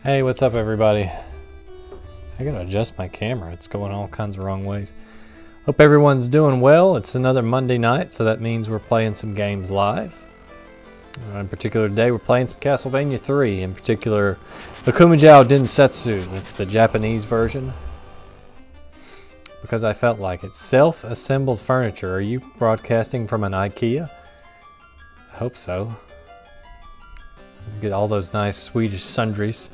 Hey, what's up everybody? I gotta adjust my camera. It's going all kinds of wrong ways. Hope everyone's doing well. It's another Monday night, so that means we're playing some games live. In particular today, we're playing some Castlevania 3. In particular, Akumajou Densetsu. That's the Japanese version. Because I felt like it. Self-assembled furniture. Are you broadcasting from an IKEA? I hope so. Get all those nice Swedish sundries.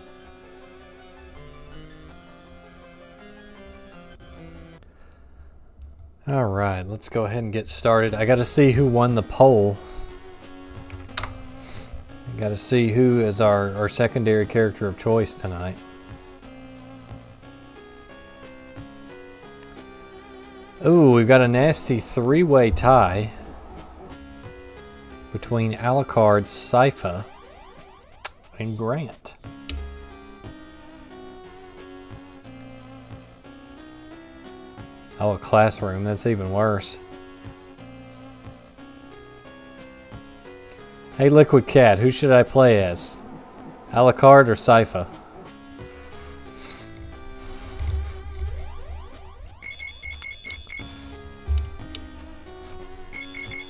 Alright, let's go ahead and get started. I gotta see who won the poll. I gotta see who is our secondary character of choice tonight. Ooh, we've got a nasty three-way tie between Alucard, Sypha, and Grant. Oh, a classroom. That's even worse. Hey, Liquid Cat, who should I play as? Alucard or Sypha?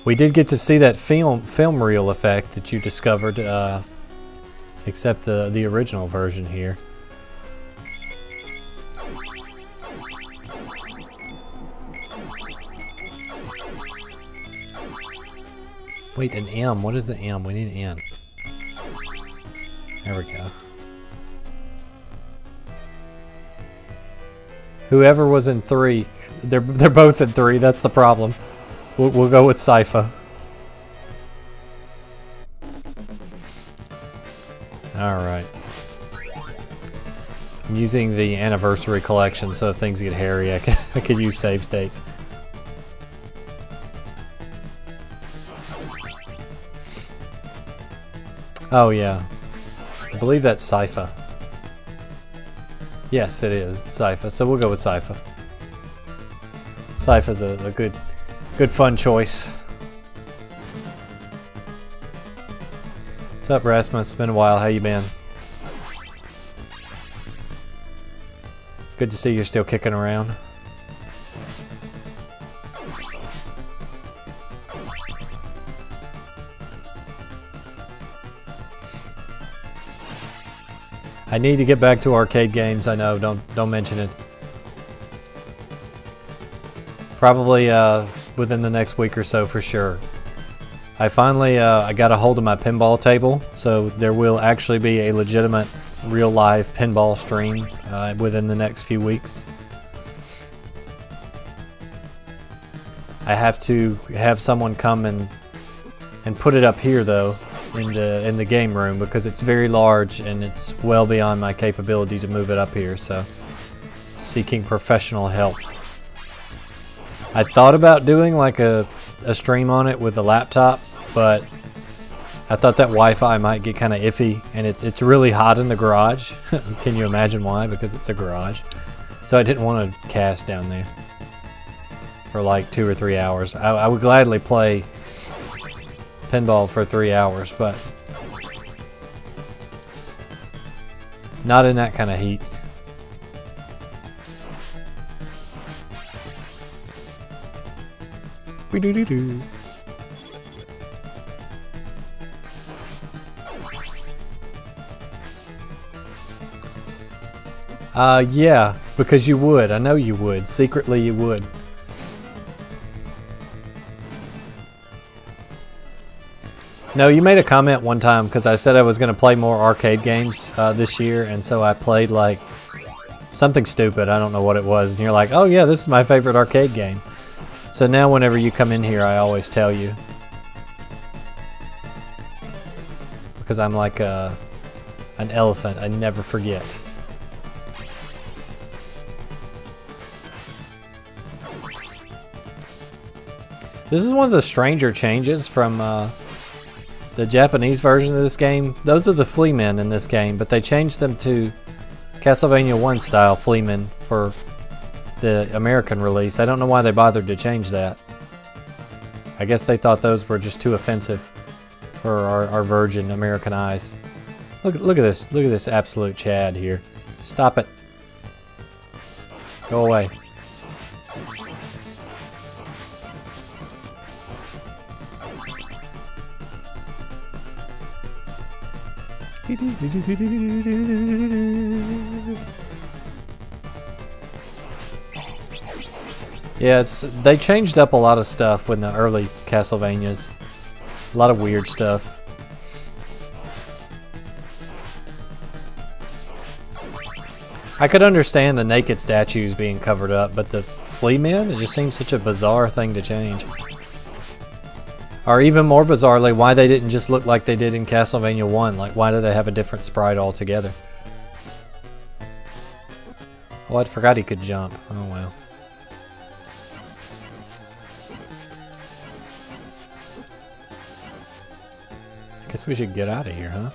We did get to see that film reel effect that you discovered, except the original version here. Wait, an M. What is the M? We need an N. There we go. Whoever was in 3, they're both in 3. That's the problem. We'll go with Sypha. All right. I'm using the anniversary collection, so if things get hairy, I could use save states. Oh yeah, I believe that's Sypha. Yes, it is Sypha. So we'll go with Sypha. Sypha's a good fun choice. What's up, Rasmus? It's been a while. How you been? Good to see you're still kicking around. I need to get back to arcade games. I know. Don't mention it. Probably within the next week or so for sure. I finally I got a hold of my pinball table, so there will actually be a legitimate, real live pinball stream within the next few weeks. I have to have someone come and put it up here though. In the game room, because it's very large and it's well beyond my capability to move it up here, so seeking professional help. I thought about doing like a stream on it with a laptop, but I thought that Wi-Fi might get kind of iffy, and it's really hot in the garage. Can you imagine why? Because it's a garage. So I didn't want to cast down there for like 2 or 3 hours. I would gladly play pinball for 3 hours, but not in that kind of heat. Yeah, because you would. I know you would. Secretly you would. No, you made a comment one time because I said I was going to play more arcade games this year, and so I played like something stupid. I don't know what it was, and you're like, oh yeah, this is my favorite arcade game. So now whenever you come in here, I always tell you. Because I'm like an elephant. I never forget. This is one of the stranger changes from the Japanese version of this game. Those are the Fleamen in this game, but they changed them to Castlevania 1 style Fleamen for the American release. I don't know why they bothered to change that. I guess they thought those were just too offensive for our virgin American eyes. Look at this. Look at this absolute Chad here. Stop it. Go away. Yeah, they changed up a lot of stuff with the early Castlevanias. A lot of weird stuff. I could understand the naked statues being covered up, but the flea men, it just seems such a bizarre thing to change. Or even more bizarrely, why they didn't just look like they did in Castlevania 1. Like, why do they have a different sprite altogether? Oh, I forgot he could jump. Oh, well. Guess we should get out of here, huh?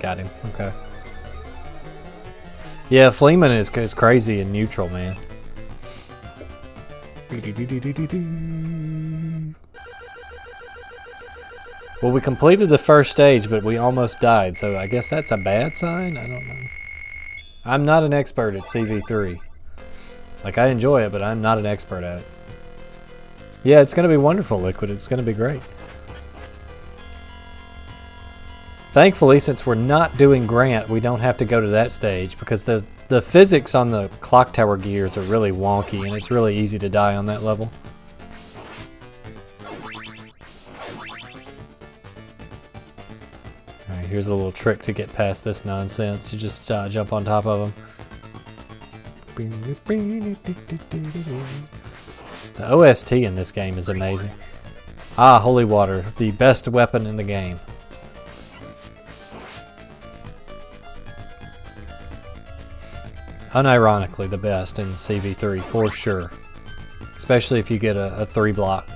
Got him. Okay. Yeah, Fleeman is crazy and neutral, man. Well, we completed the first stage, but we almost died, so I guess that's a bad sign? I don't know. I'm not an expert at CV3. Like, I enjoy it, but I'm not an expert at it. Yeah, it's going to be wonderful, Liquid. It's going to be great. Thankfully, since we're not doing Grant, we don't have to go to that stage, because the physics on the clock tower gears are really wonky, and it's really easy to die on that level. Alright, here's a little trick to get past this nonsense. You just jump on top of them. The OST in this game is amazing. Ah, holy water, the best weapon in the game. Unironically, the best in CV3 for sure. Especially if you get a 3-block.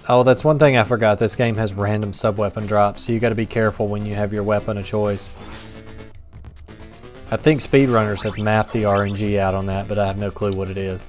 Oh, that's one thing I forgot. This game has random sub-weapon drops, so you gotta be careful when you have your weapon of choice. I think speedrunners have mapped the RNG out on that, but I have no clue what it is.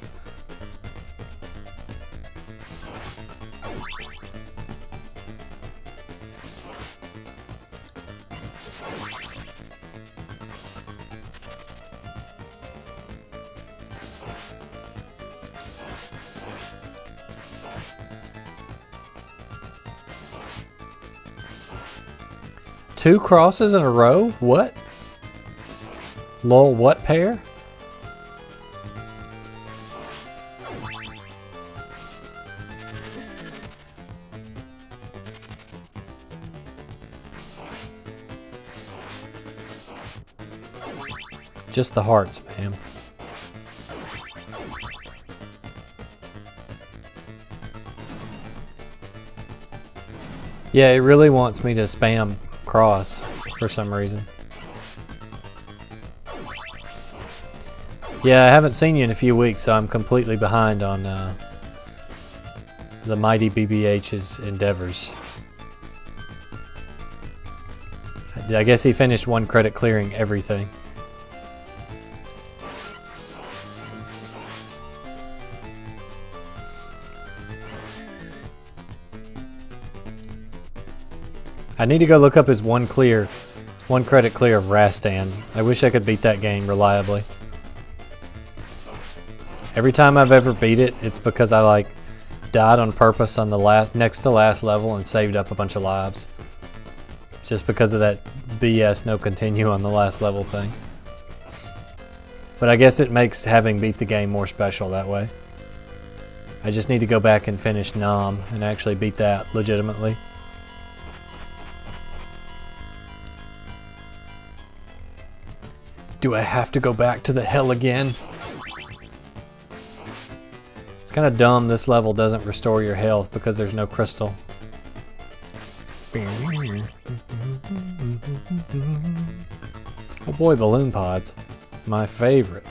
Two crosses in a row? What? Lol, what pair? Just the hearts, ma'am. Yeah, it really wants me to spam cross for some reason. Yeah, I haven't seen you in a few weeks, so I'm completely behind on the mighty BBH's endeavors. I guess he finished one credit clearing everything. I need to go look up his one credit clear of Rastan. I wish I could beat that game reliably. Every time I've ever beat it, it's because I like died on purpose on the next to last level and saved up a bunch of lives. Just because of that BS no continue on the last level thing. But I guess it makes having beat the game more special that way. I just need to go back and finish Nom and actually beat that legitimately. Do I have to go back to the hell again? It's kind of dumb this level doesn't restore your health because there's no crystal. Oh boy, balloon pods. My favorite.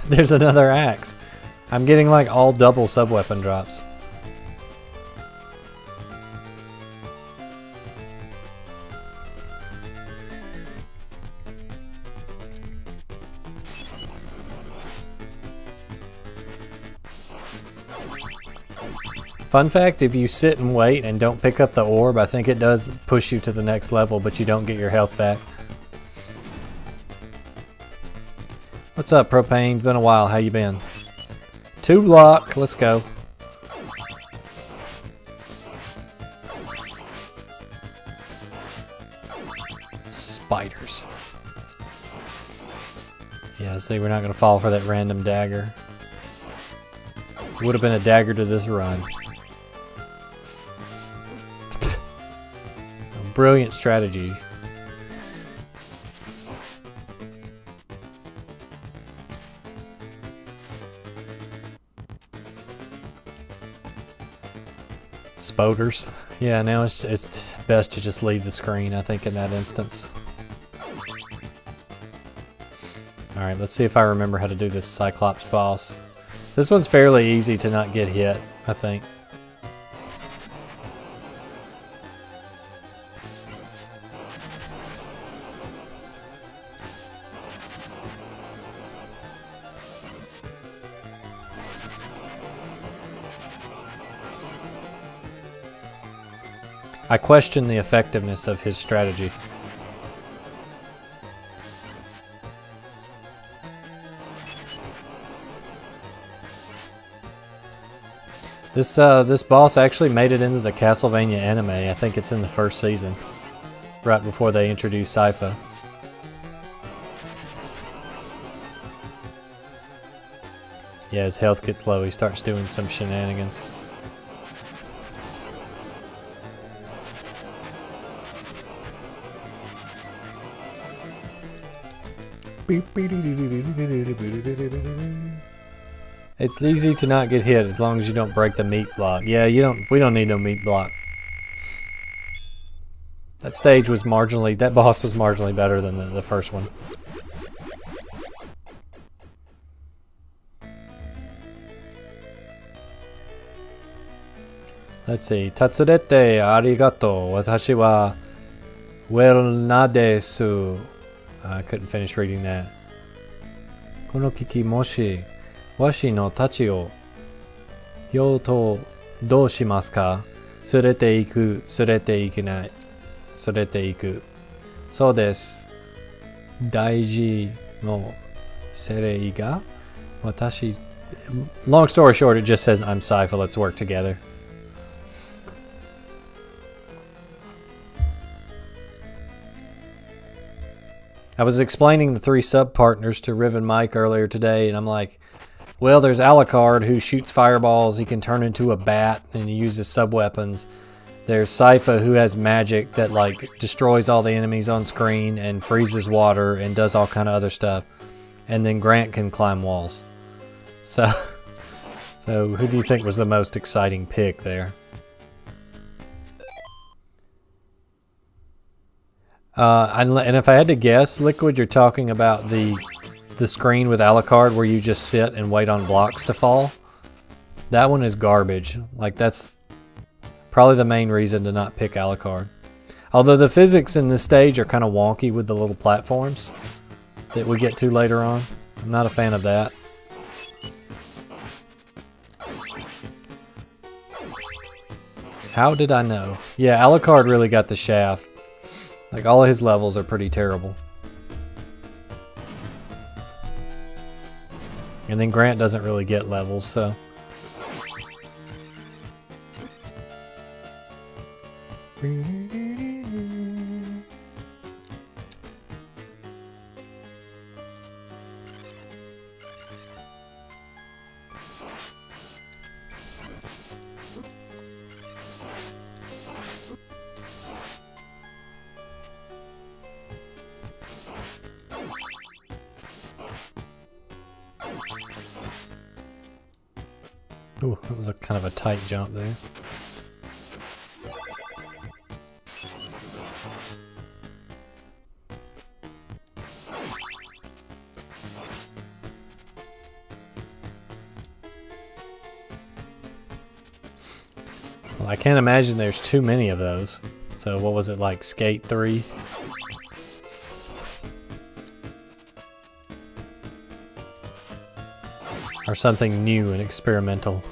There's another axe. I'm getting like all double sub-weapon drops. Fun fact, if you sit and wait and don't pick up the orb, I think it does push you to the next level, but you don't get your health back. What's up, Propane? It's been a while. How you been? 2 block. Let's go. Spiders. Yeah, see, we're not going to fall for that random dagger. Would have been a dagger to this run. Brilliant strategy. Spoders. Yeah, now it's best to just leave the screen, I think, in that instance. Alright, let's see if I remember how to do this Cyclops boss. This one's fairly easy to not get hit, I think. I question the effectiveness of his strategy. This boss actually made it into the Castlevania anime. I think it's in the first season, right before they introduced Sypha. Yeah, his health gets low. He starts doing some shenanigans. It's easy to not get hit as long as you don't break the meat block. Yeah, we don't need no meat block. That stage was that boss was marginally better than the first one. Let's see. Tatsurete arigato. Watashi wa well desu. I couldn't finish reading that. Kono kiki moshi washi no tachi o hyou to dou shimasu ka? Surete iku, surete ikinai. Surete iku. So desu. Daiji no serei ga? Watashi. Long story short, it just says I'm Sypha, let's work together. I was explaining the 3 sub-partners to Riv and Mike earlier today, and I'm like, well, there's Alucard who shoots fireballs, he can turn into a bat, and he uses sub-weapons. There's Sypha who has magic that like destroys all the enemies on screen and freezes water and does all kind of other stuff. And then Grant can climb walls. So who do you think was the most exciting pick there? And if I had to guess, Liquid, you're talking about the screen with Alucard where you just sit and wait on blocks to fall. That one is garbage. Like, that's probably the main reason to not pick Alucard. Although the physics in this stage are kind of wonky with the little platforms that we get to later on. I'm not a fan of that. How did I know? Yeah, Alucard really got the shaft. Like, all of his levels are pretty terrible. And then Grant doesn't really get levels, so... Ooh, that was a kind of a tight jump there. Well, I can't imagine there's too many of those. So what was it, like Skate 3? Or something new and experimental.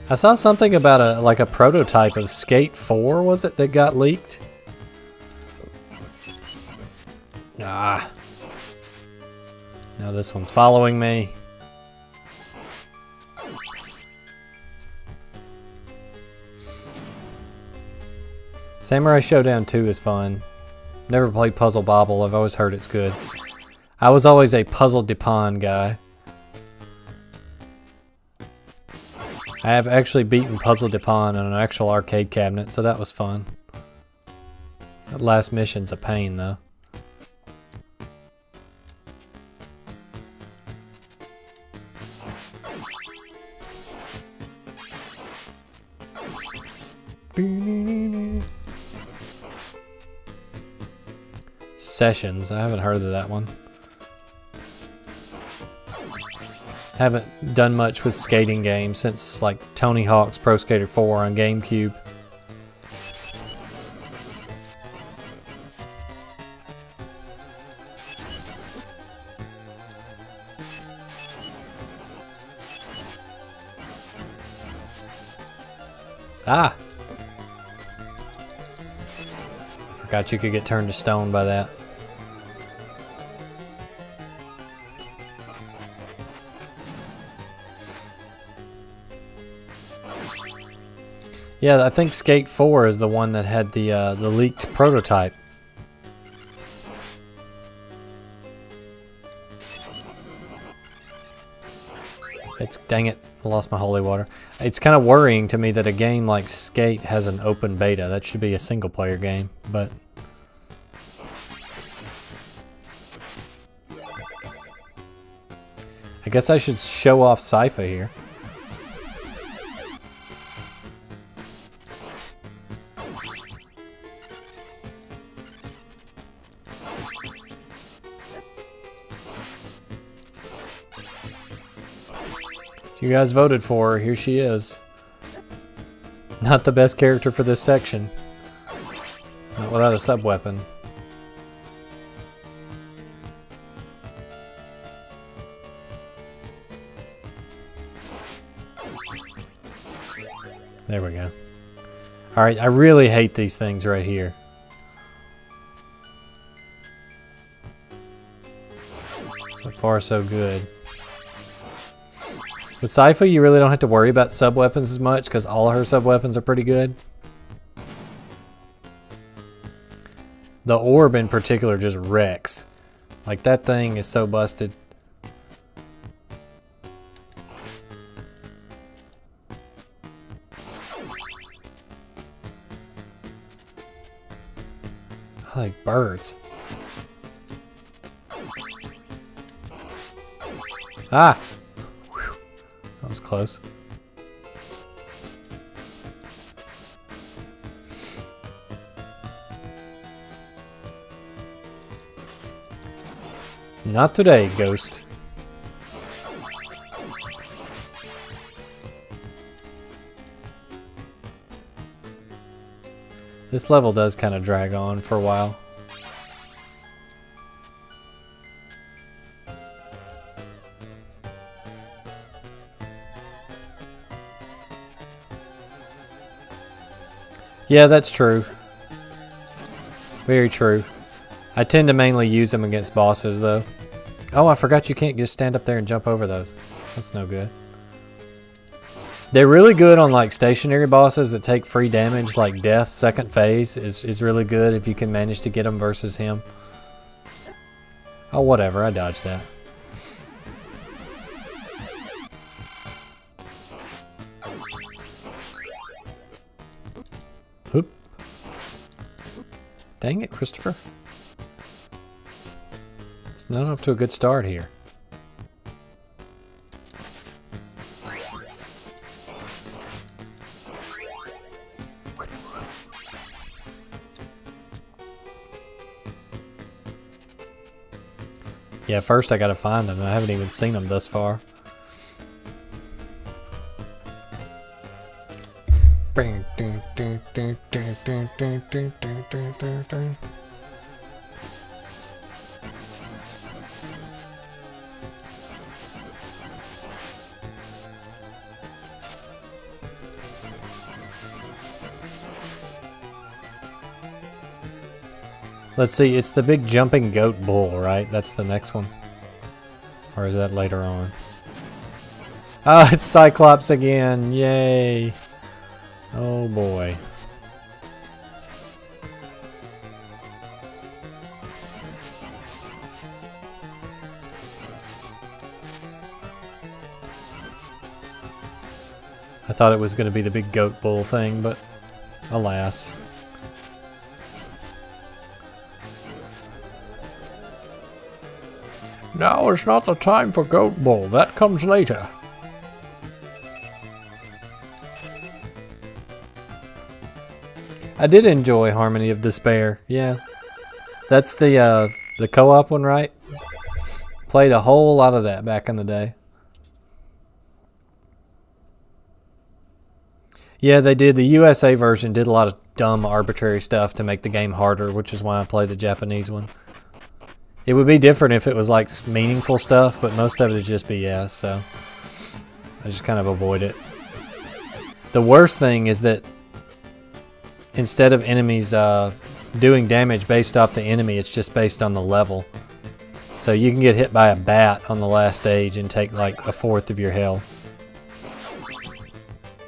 I saw something about a prototype of Skate 4, was it, that got leaked? Ah. Now this one's following me. Samurai Showdown 2 is fun. Never played Puzzle Bobble, I've always heard it's good. I was always a Puzzle Depon guy. I have actually beaten Puzzle Depon on an actual arcade cabinet, so that was fun. That last mission's a pain, though. Sessions, I haven't heard of that one. Haven't done much with skating games since like Tony Hawk's Pro Skater 4 on GameCube. Ah! Forgot you could get turned to stone by that. Yeah, I think Skate 4 is the one that had the leaked prototype. Dang it, I lost my holy water. It's kind of worrying to me that a game like Skate has an open beta. That should be a single player game, but I guess I should show off Sypha here. You guys voted for her. Here she is. Not the best character for this section. Not without a sub-weapon. There we go. Alright, I really hate these things right here. So far, so good. With Sypha, you really don't have to worry about sub-weapons as much because all of her sub-weapons are pretty good. The orb in particular just wrecks. Like, that thing is so busted. I like birds. Ah! That was close. Not today, Ghost. This level does kind of drag on for a while. Yeah, that's true. Very true. I tend to mainly use them against bosses, though. Oh, I forgot you can't just stand up there and jump over those. That's no good. They're really good on, like, stationary bosses that take free damage, like Death, second phase, is really good if you can manage to get them versus him. Oh, whatever. I dodged that. Oop. Dang it, Christopher. It's not off to a good start here. Yeah, first I gotta find them. I haven't even seen them thus far. Let's see, it's the big jumping goat bull, right? That's the next one. Or is that later on? Oh, it's Cyclops again. Yay. Oh boy. I thought it was going to be the big goat bull thing, but alas. Now is not the time for Goat Bull. That comes later. I did enjoy Harmony of Despair. Yeah. That's the co-op one, right? Played a whole lot of that back in the day. Yeah, they did. The USA version did a lot of dumb, arbitrary stuff to make the game harder, which is why I played the Japanese one. It would be different if it was like meaningful stuff, but most of it is just BS, so I just kind of avoid it. The worst thing is that instead of enemies doing damage based off the enemy, it's just based on the level. So you can get hit by a bat on the last stage and take like a fourth of your health.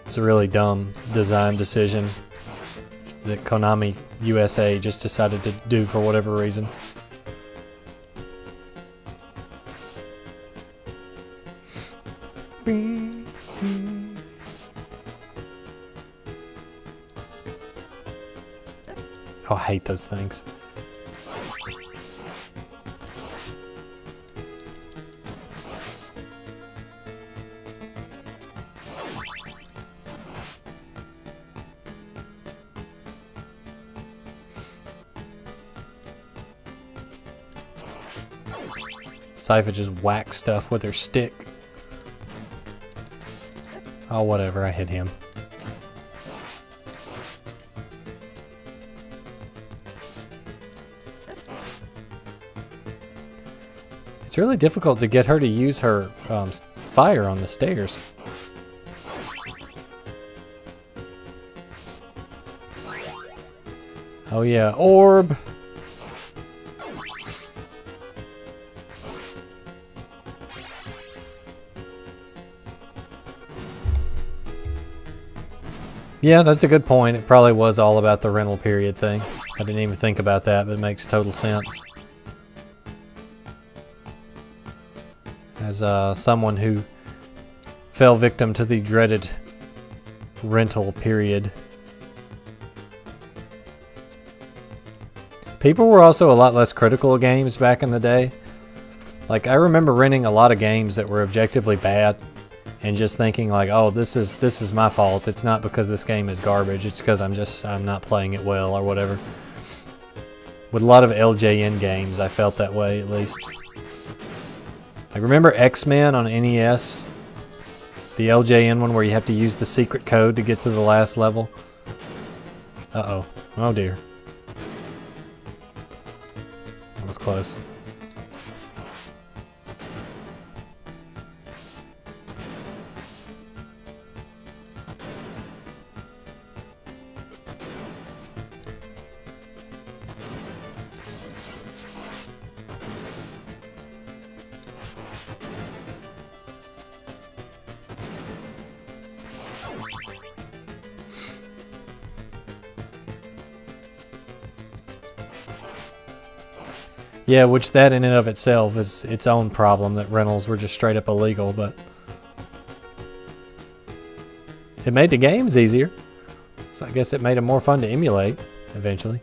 It's a really dumb design decision that Konami USA just decided to do for whatever reason. Oh, I hate those things. Sypha just whacks stuff with her stick. Oh, whatever, I hit him. It's really difficult to get her to use her fire on the stairs. Oh yeah, orb! Yeah, that's a good point. It probably was all about the rental period thing. I didn't even think about that, but it makes total sense. As someone who fell victim to the dreaded rental period. People were also a lot less critical of games back in the day. Like, I remember renting a lot of games that were objectively bad and just thinking like, oh, this is my fault. It's not because this game is garbage. It's because I'm not playing it well or whatever. With a lot of LJN games, I felt that way at least. I remember X-Men on NES, the LJN one where you have to use the secret code to get to the last level. Uh-oh. Oh dear. That was close. Yeah, which that in and of itself is its own problem, that rentals were just straight up illegal, but it made the games easier. So I guess it made them more fun to emulate, eventually.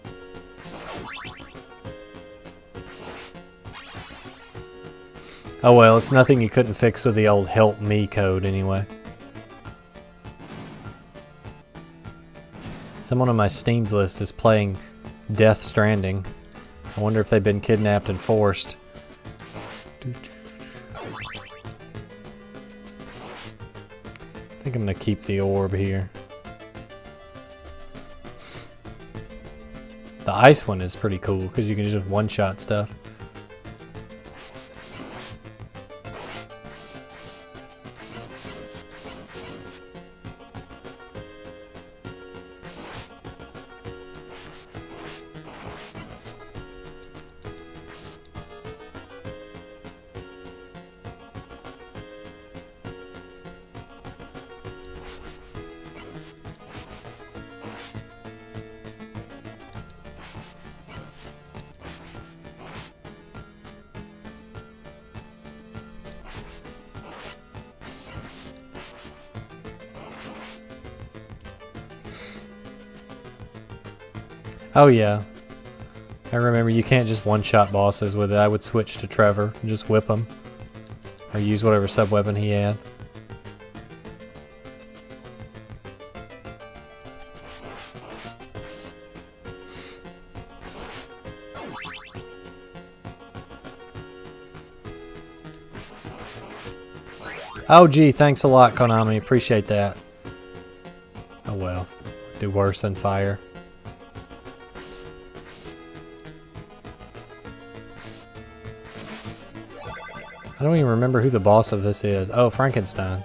Oh well, it's nothing you couldn't fix with the old help me code anyway. Someone on my Steam's list is playing Death Stranding. I wonder if they've been kidnapped and forced. I think I'm gonna keep the orb here. The ice one is pretty cool because you can just one-shot stuff. Oh yeah, I remember you can't just one-shot bosses with it. I would switch to Trevor and just whip him. Or use whatever sub-weapon he had. Oh gee, thanks a lot, Konami. Appreciate that. Oh well, do worse than fire. I don't even remember who the boss of this is. Oh, Frankenstein.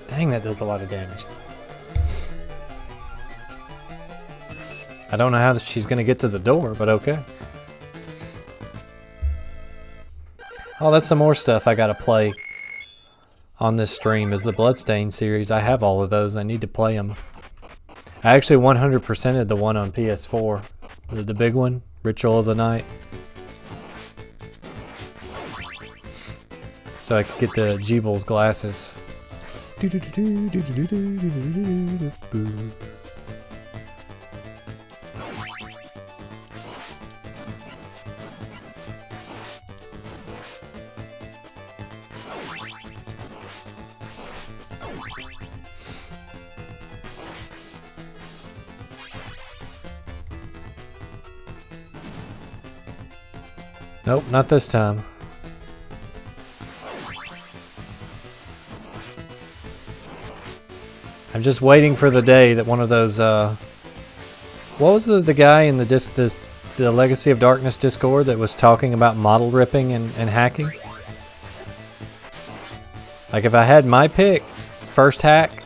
Dang, that does a lot of damage. I don't know how she's gonna get to the door, but okay. Oh, that's some more stuff I gotta play on this stream is the Bloodstained series. I have all of those. I need to play them. I actually 100%ed the one on PS4. The big one, Ritual of the Night. So I could get the Jeebles glasses. Nope, not this time. I'm just waiting for the day that one of those, what was the guy in the Legacy of Darkness Discord that was talking about model ripping and hacking? Like if I had my pick, first hack,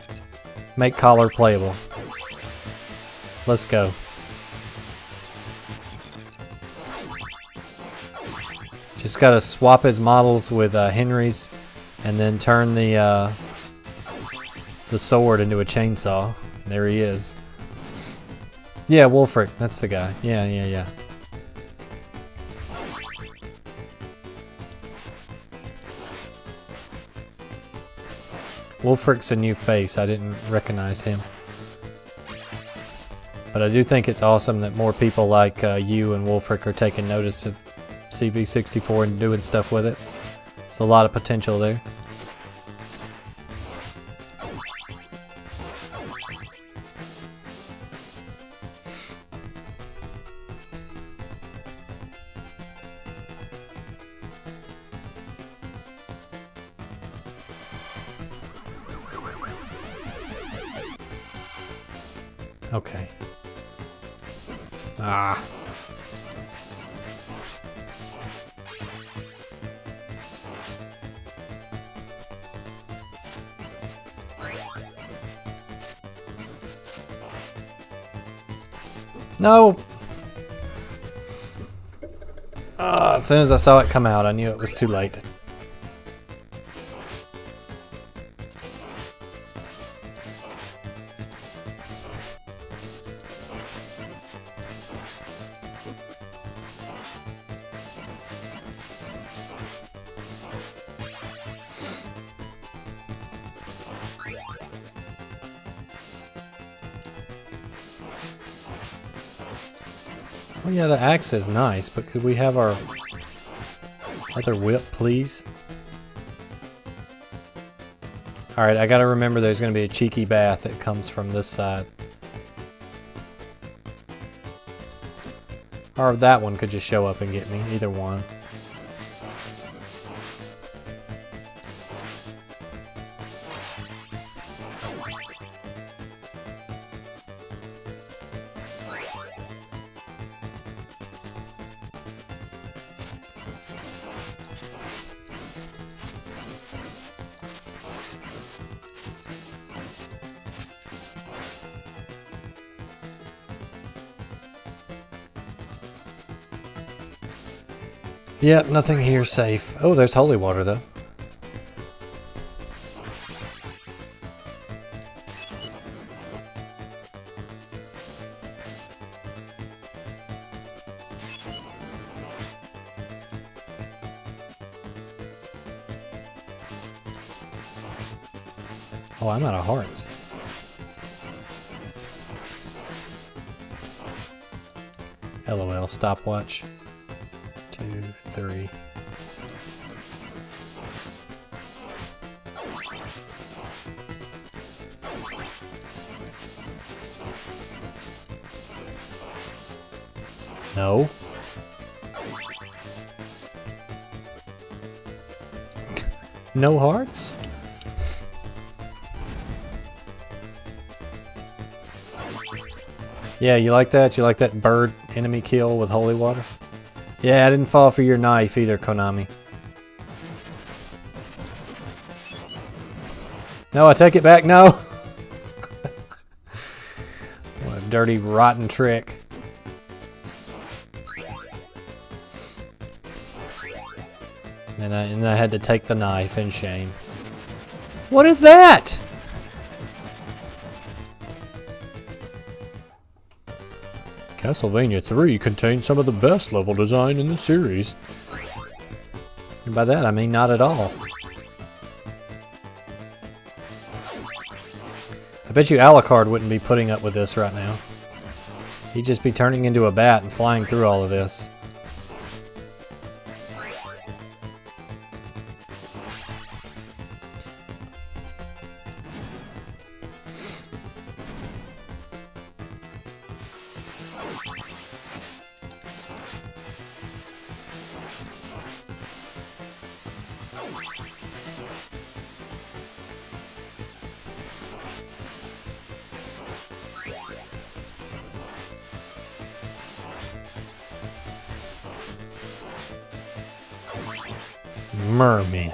make collar playable. Let's go. Just gotta swap his models with Henry's and then turn the sword into a chainsaw. There he is. Yeah, Wolfric, that's the guy. Yeah. Wolfric's a new face. I didn't recognize him. But I do think it's awesome that more people like you and Wolfric are taking notice of CV64 and doing stuff with it. There's a lot of potential there. Okay. Ah. No! As soon as I saw it come out, I knew it was too late. Oh yeah, the axe is nice, but could we have our other whip, please? Alright, I gotta remember there's gonna be a cheeky bath that comes from this side. Or that one could just show up and get me, either one. Yep, nothing here safe. Oh, there's holy water though. Oh, I'm out of hearts. LOL, stopwatch. 2, 3. No. No hearts? Yeah, you like that? You like that bird enemy kill with holy water? Yeah, I didn't fall for your knife either, Konami. No, I take it back, no! What a dirty, rotten trick. And I had to take the knife in shame. What is that? Castlevania 3 contains some of the best level design in the series. And by that I mean not at all. I bet you Alucard wouldn't be putting up with this right now. He'd just be turning into a bat and flying through all of this. Merman.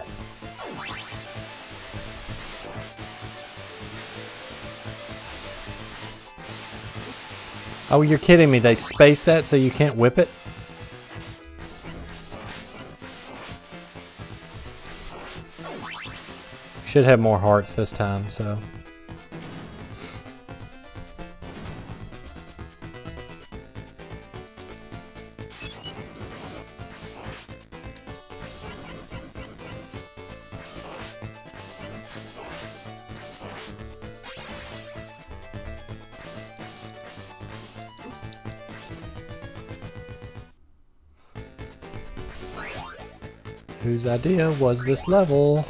Oh, you're kidding me. They spaced that so you can't whip it? Should have more hearts this time, so. Whose idea was this level?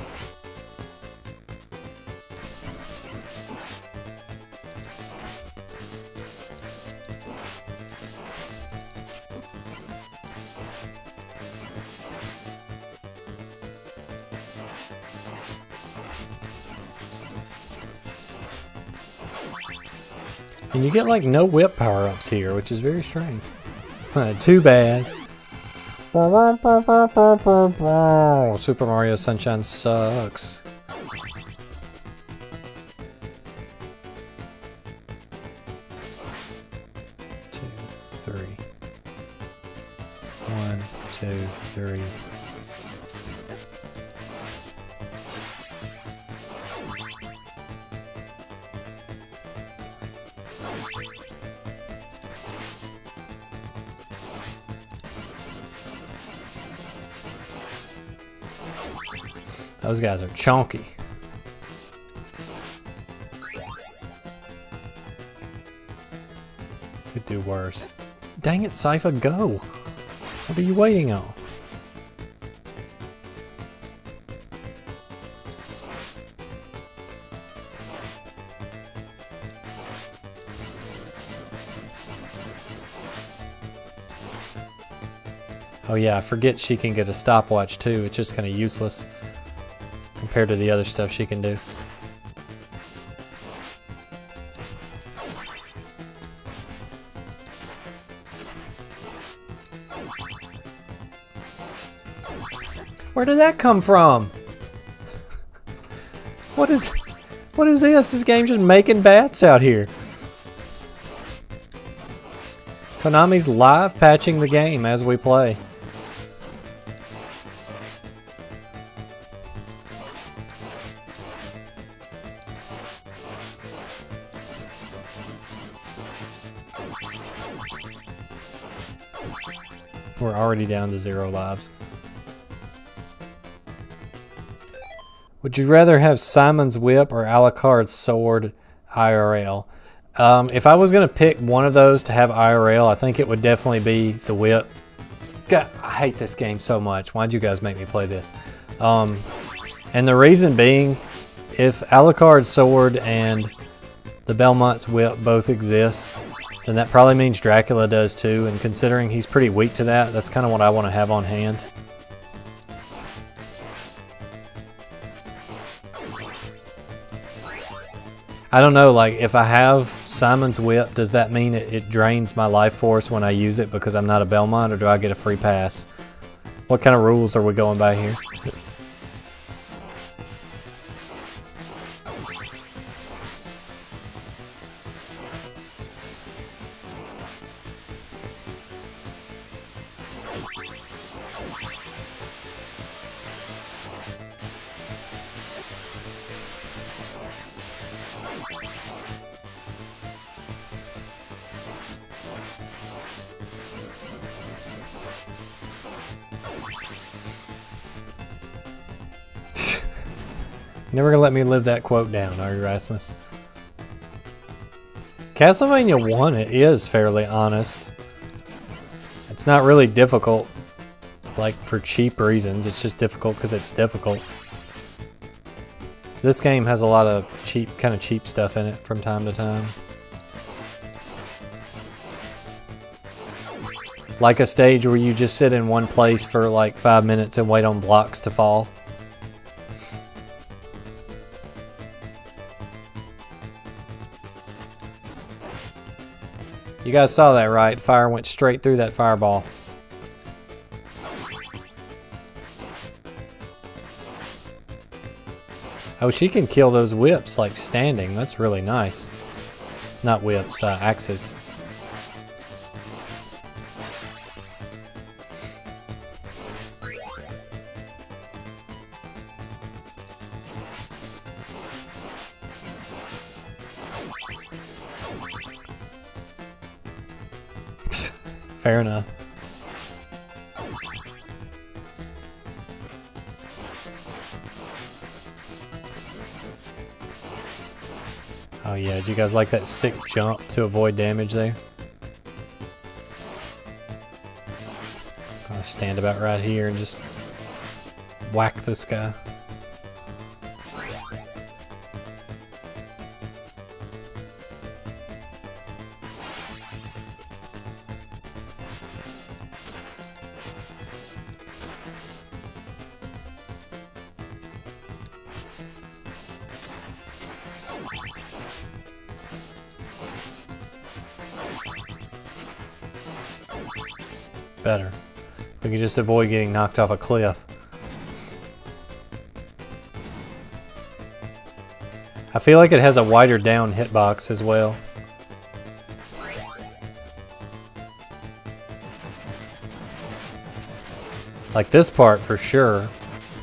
And you get like no whip power-ups here, which is very strange. Too bad. Super Mario Sunshine sucks. Two, three. 1, 2, 3. Those guys are chonky. Could do worse. Dang it, Sypha, go! What are you waiting on? Oh yeah, I forget she can get a stopwatch too. It's just kind of useless compared to the other stuff she can do. Where did that come from? What is this? This game just making bats out here. Konami's live patching the game as we play. We're already down to 0 lives. Would you rather have Simon's whip or Alucard's sword IRL? If I was going to pick one of those to have IRL, I think it would definitely be the whip. God, I hate this game so much. Why'd you guys make me play this? And the reason being, if Alucard's sword and the Belmont's whip both exist, then that probably means Dracula does too, and considering he's pretty weak to that, that's kind of what I want to have on hand. I don't know, like, if I have Simon's whip, does that mean it drains my life force when I use it because I'm not a Belmont, or do I get a free pass? What kind of rules are we going by here? Never gonna let me live that quote down, are you, Rasmus? Castlevania 1 is fairly honest. It's not really difficult, like for cheap reasons. It's just difficult because it's difficult. This game has a lot of kind of cheap stuff in it from time to time. Like a stage where you just sit in one place for like 5 minutes and wait on blocks to fall. You guys saw that, right? Fire went straight through that fireball. Oh, she can kill those whips like standing. That's really nice. Not whips, axes. Fair enough. Oh yeah, did you guys like that sick jump to avoid damage there? I'm gonna stand about right here and just whack this guy. Better. We can just avoid getting knocked off a cliff. I feel like it has a wider down hitbox as well. Like this part for sure,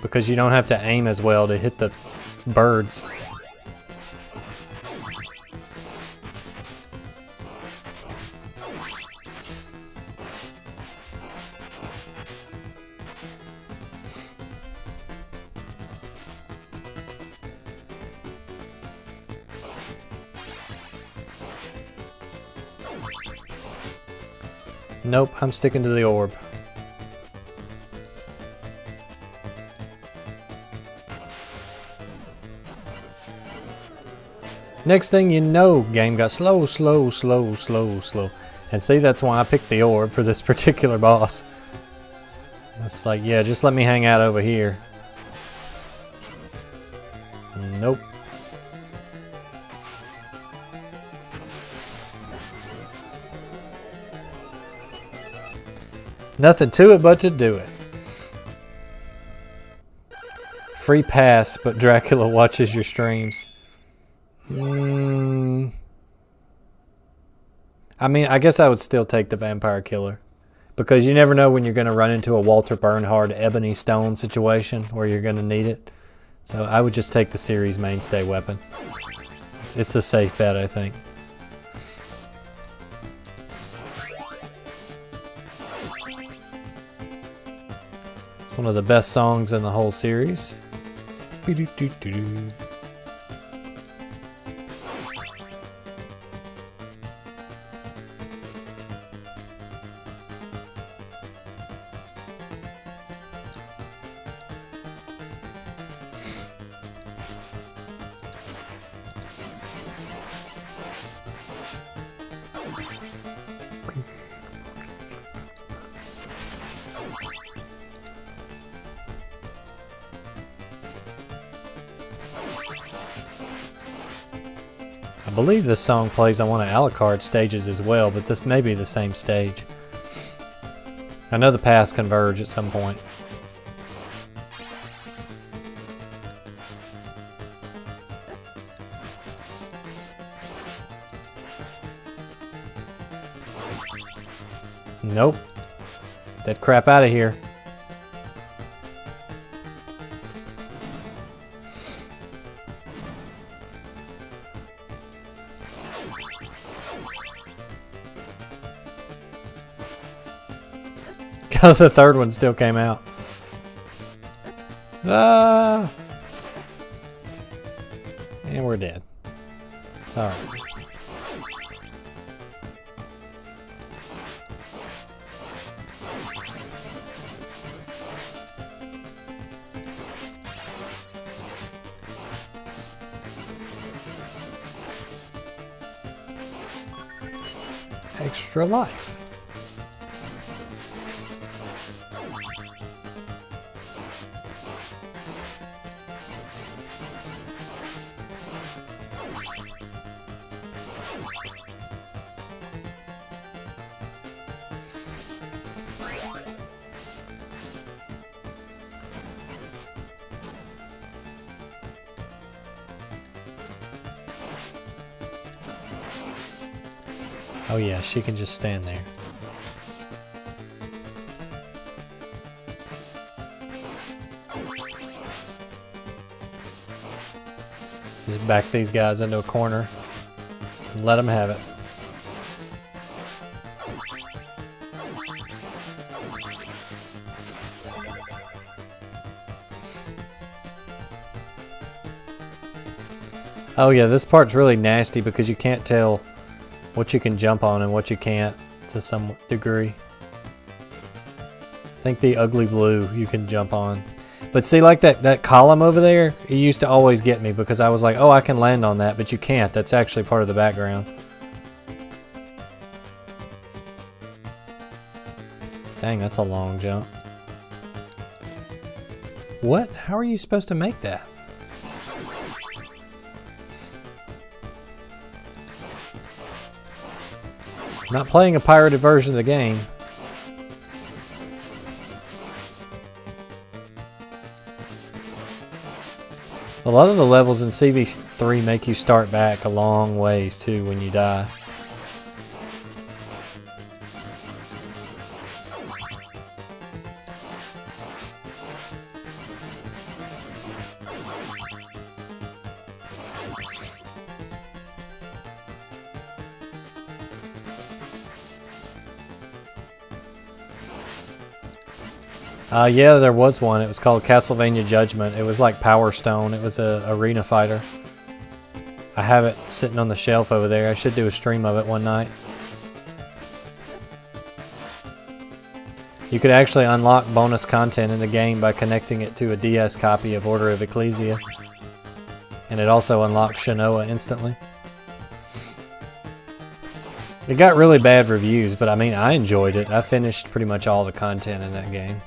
because you don't have to aim as well to hit the birds. Nope, I'm sticking to the orb. Next thing you know, game got slow. And see, that's why I picked the orb for this particular boss. It's like, yeah, just let me hang out over here. Nope. Nothing to it but to do it. Free pass, but Dracula watches your streams. I mean, I guess I would still take the Vampire Killer. Because you never know when you're going to run into a Walter Bernhard Ebony Stone situation where you're going to need it. So I would just take the series mainstay weapon. It's a safe bet, I think. It's one of the best songs in the whole series. I believe this song plays on one of Alucard's stages as well, but this may be the same stage. I know the paths converge at some point. Nope. Get that crap out of here. The third one still came out. Ah! we're dead. It's alright. Extra life. Oh yeah, she can just stand there. Just back these guys into a corner and let them have it. Oh yeah, this part's really nasty because you can't tell what you can jump on and what you can't to some degree. I think the ugly blue you can jump on. But see, like that column over there, it used to always get me because I was like, oh, I can land on that, but you can't. That's actually part of the background. Dang, that's a long jump. What? How are you supposed to make that? Not playing a pirated version of the game. A lot of the levels in CV3 make you start back a long ways too when you die. Yeah, there was one. It was called Castlevania Judgment. It was like Power Stone. It was a arena fighter. I have it sitting on the shelf over there. I should do a stream of it one night. You could actually unlock bonus content in the game by connecting it to a DS copy of Order of Ecclesia. And it also unlocks Shinoa instantly. It got really bad reviews, but I mean, I enjoyed it. I finished pretty much all the content in that game.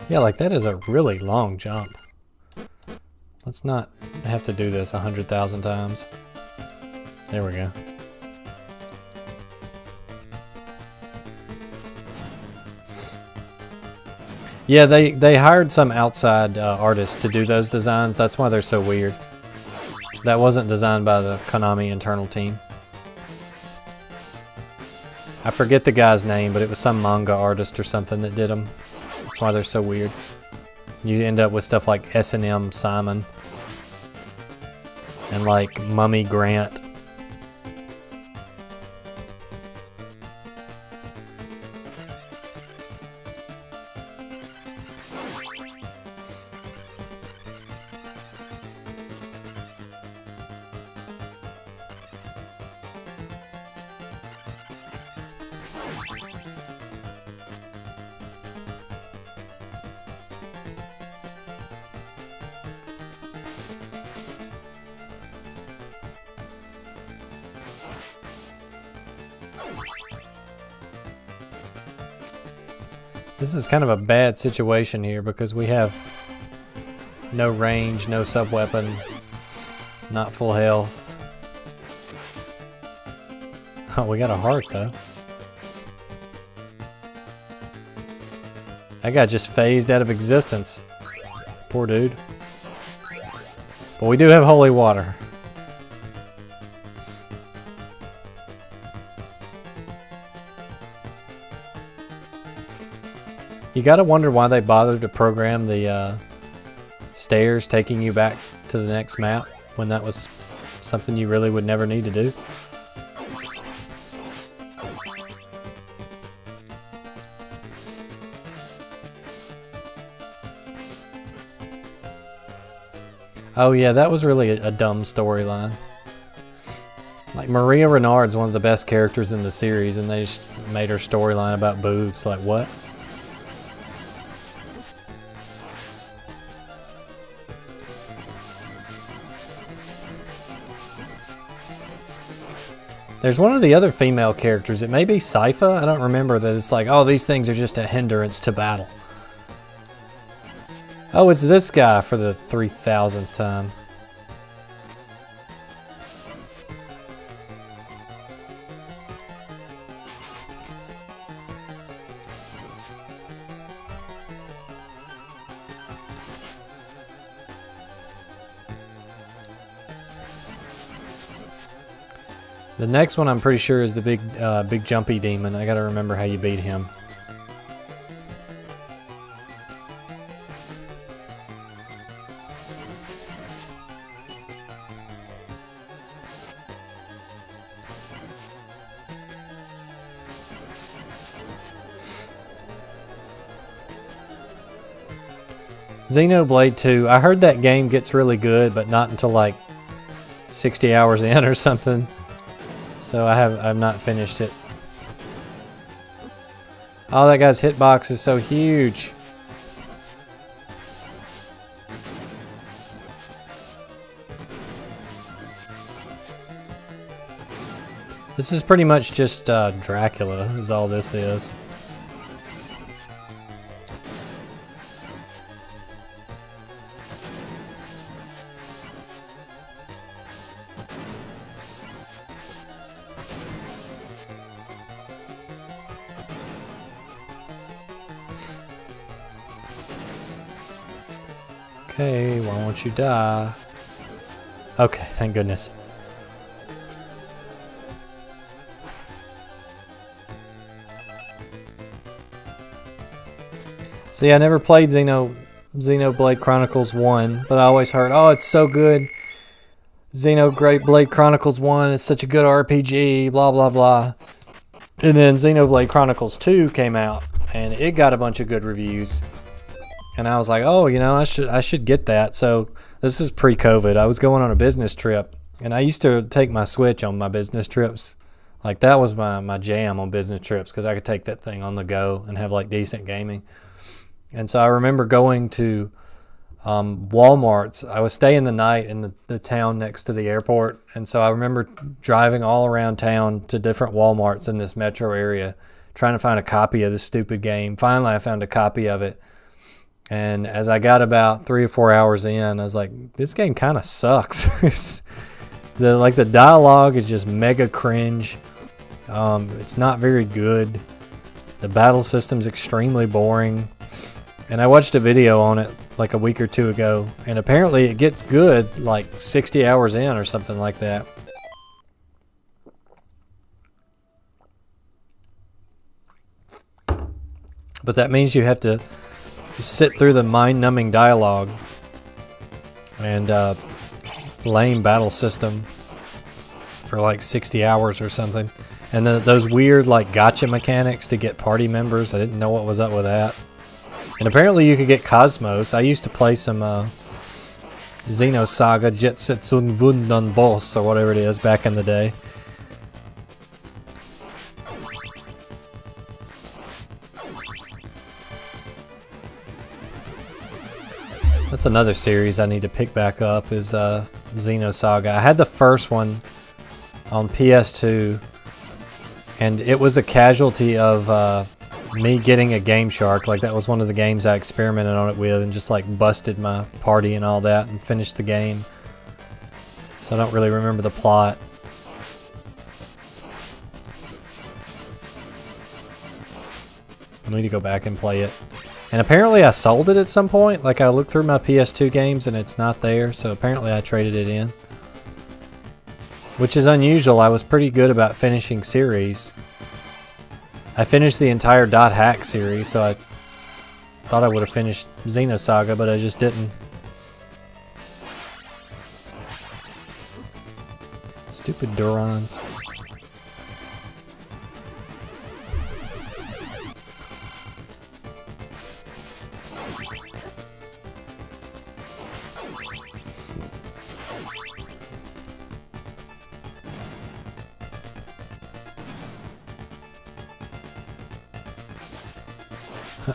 Yeah, like that is a really long jump. Let's not have to do this 100,000 times. There we go. Yeah, they hired some outside artists to do those designs. That's why they're so weird. That wasn't designed by the Konami internal team. I forget the guy's name, but it was some manga artist or something that did them. That's why they're so weird. You end up with stuff like S&M Simon and like Mummy Grant. This is kind of a bad situation here because we have no range, no sub-weapon, not full health. Oh, we got a heart though. That guy just phased out of existence. Poor dude. But we do have holy water. You gotta wonder why they bothered to program the stairs taking you back to to the next map when that was something you really would never need to do. Oh yeah, that was really a dumb storyline. Like, Maria Renard's one of the best characters in the series, and they just made her storyline about boobs. Like, what? There's one of the other female characters. It may be Sypha. I don't remember that. It's like, oh, these things are just a hindrance to battle. Oh, it's this guy for the 3,000th time. The next one I'm pretty sure is the big jumpy demon. I gotta remember how you beat him. Xenoblade 2, I heard that game gets really good, but not until like 60 hours in or something. So I've not finished it. Oh, that guy's hitbox is so huge. This is pretty much just Dracula is all this is. Okay, why won't you die? Okay, thank goodness. See, I never played Xenoblade Chronicles 1, but I always heard, oh, it's so good. Xenoblade Chronicles 1 is such a good RPG, blah, blah, blah. And then Xenoblade Chronicles 2 came out, and it got a bunch of good reviews. And I was like, oh, you know, I should get that. So this is pre-COVID. I was going on a business trip, and I used to take my Switch on my business trips. Like, that was my jam on business trips, because I could take that thing on the go and have like decent gaming. And so I remember going to Walmart's. I was staying the night in the town next to the airport, and so I remember driving all around town to different Walmarts in this metro area, trying to find a copy of this stupid game. Finally, I found a copy of it. And as I got about 3 or 4 hours in, I was like, this game kind of sucks. the dialogue is just mega cringe. It's not very good. The battle system's extremely boring. And I watched a video on it like a week or two ago, and apparently it gets good like 60 hours in or something like that. But that means you have to sit through the mind-numbing dialogue and lame battle system for like 60 hours or something. And then those weird like gotcha mechanics to get party members. I didn't know what was up with that. And apparently you could get Cosmos. I used to play some Xenosaga Jetsetsun Vundan Boss or whatever it is back in the day. That's another series I need to pick back up is Xenosaga. I had the first one on PS2, and it was a casualty of me getting a Game Shark. Like, that was one of the games I experimented on it with and just like busted my party and all that and finished the game. So I don't really remember the plot. I need to go back and play it. And apparently I sold it at some point. Like, I looked through my PS2 games and it's not there, so apparently I traded it in. Which is unusual. I was pretty good about finishing series. I finished the entire Dot Hack series, so I thought I would have finished Xenosaga, but I just didn't. Stupid Durons.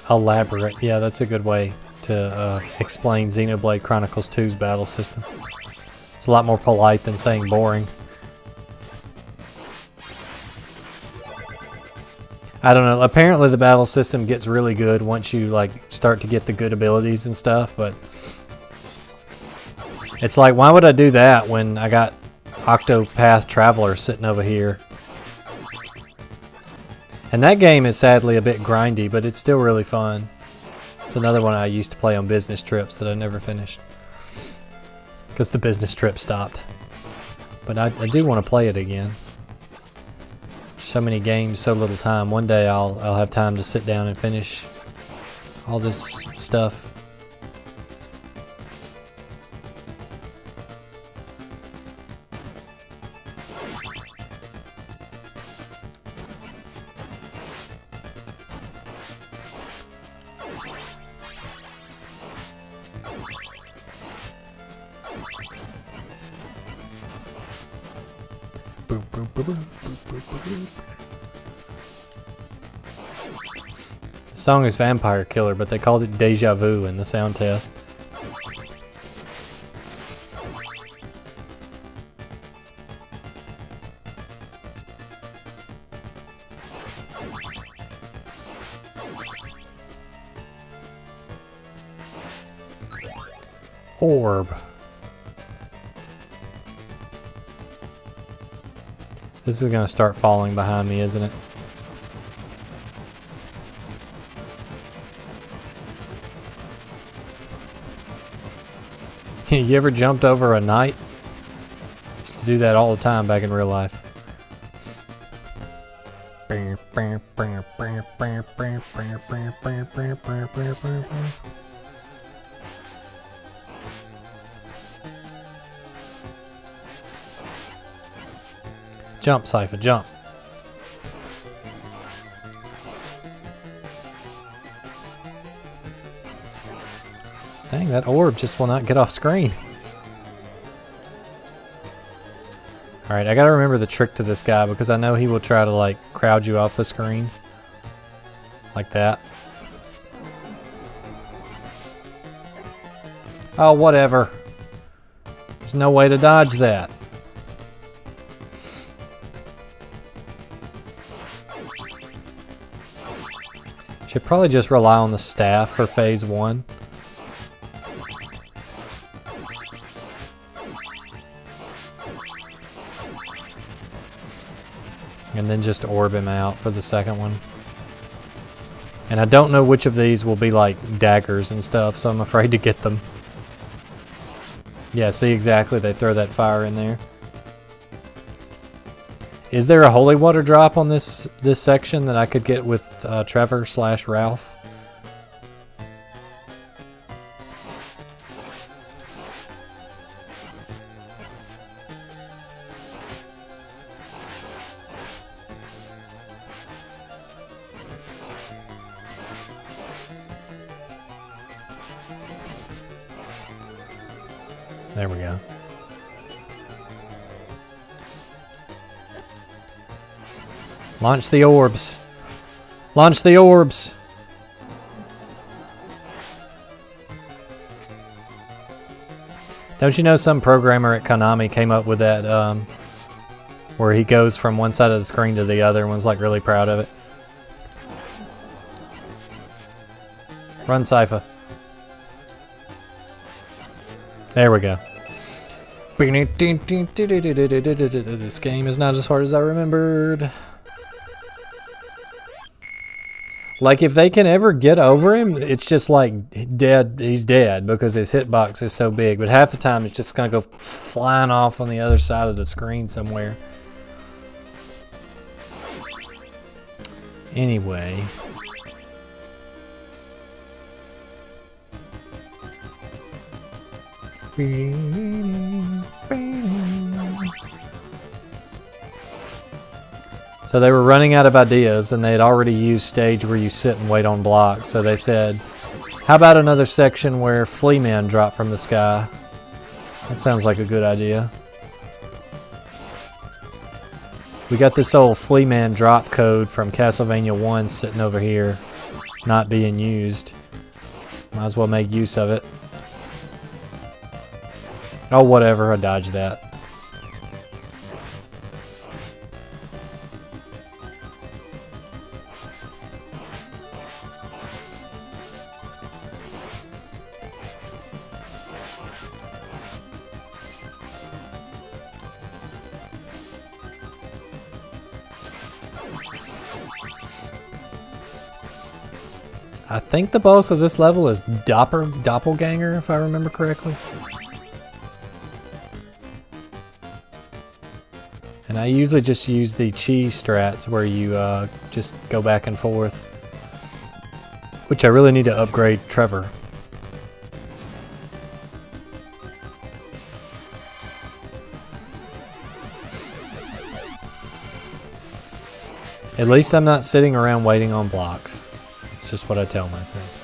Elaborate. Yeah, that's a good way to explain Xenoblade Chronicles 2's battle system. It's a lot more polite than saying boring. I don't know. Apparently the battle system gets really good once you like start to get the good abilities and stuff, but it's like, why would I do that when I got Octopath Traveler sitting over here? And that game is sadly a bit grindy, but it's still really fun. It's another one I used to play on business trips that I never finished. Because the business trip stopped. But I do want to play it again. So many games, so little time. One day I'll have time to sit down and finish all this stuff. The song is Vampire Killer, but they called it Deja Vu in the sound test. Orb. This is going to start falling behind me, isn't it? You ever jumped over a knight? Used to do that all the time back in real life. Jump, Sypha, jump. Dang, that orb just will not get off screen. Alright, I gotta remember the trick to this guy because I know he will try to like crowd you off the screen. Like that. Oh, whatever. There's no way to dodge that. Should probably just rely on the staff for phase 1. And then just orb him out for the second one. And I don't know which of these will be like daggers and stuff, so I'm afraid to get them. Yeah, see exactly, they throw that fire in there. Is there a holy water drop on this section that I could get with Trevor/Ralph? There we go. Launch the orbs. Launch the orbs. Don't you know some programmer at Konami came up with that where he goes from one side of the screen to the other and was like really proud of it? Run, Sypha. There we go. This game is not as hard as I remembered. Like, if they can ever get over him, it's just like dead. He's dead because his hitbox is so big. But half the time, it's just going to go flying off on the other side of the screen somewhere. Anyway. So they were running out of ideas, and they had already used stage where you sit and wait on blocks. So they said, how about another section where flea men drop from the sky? That sounds like a good idea. We got this old flea man drop code from Castlevania 1 sitting over here, not being used. Might as well make use of it. Oh, whatever, I dodged that. I think the boss of this level is Doppelganger, if I remember correctly. And I usually just use the cheese strats where you just go back and forth. Which I really need to upgrade Trevor. At least I'm not sitting around waiting on blocks. It's just what I tell myself.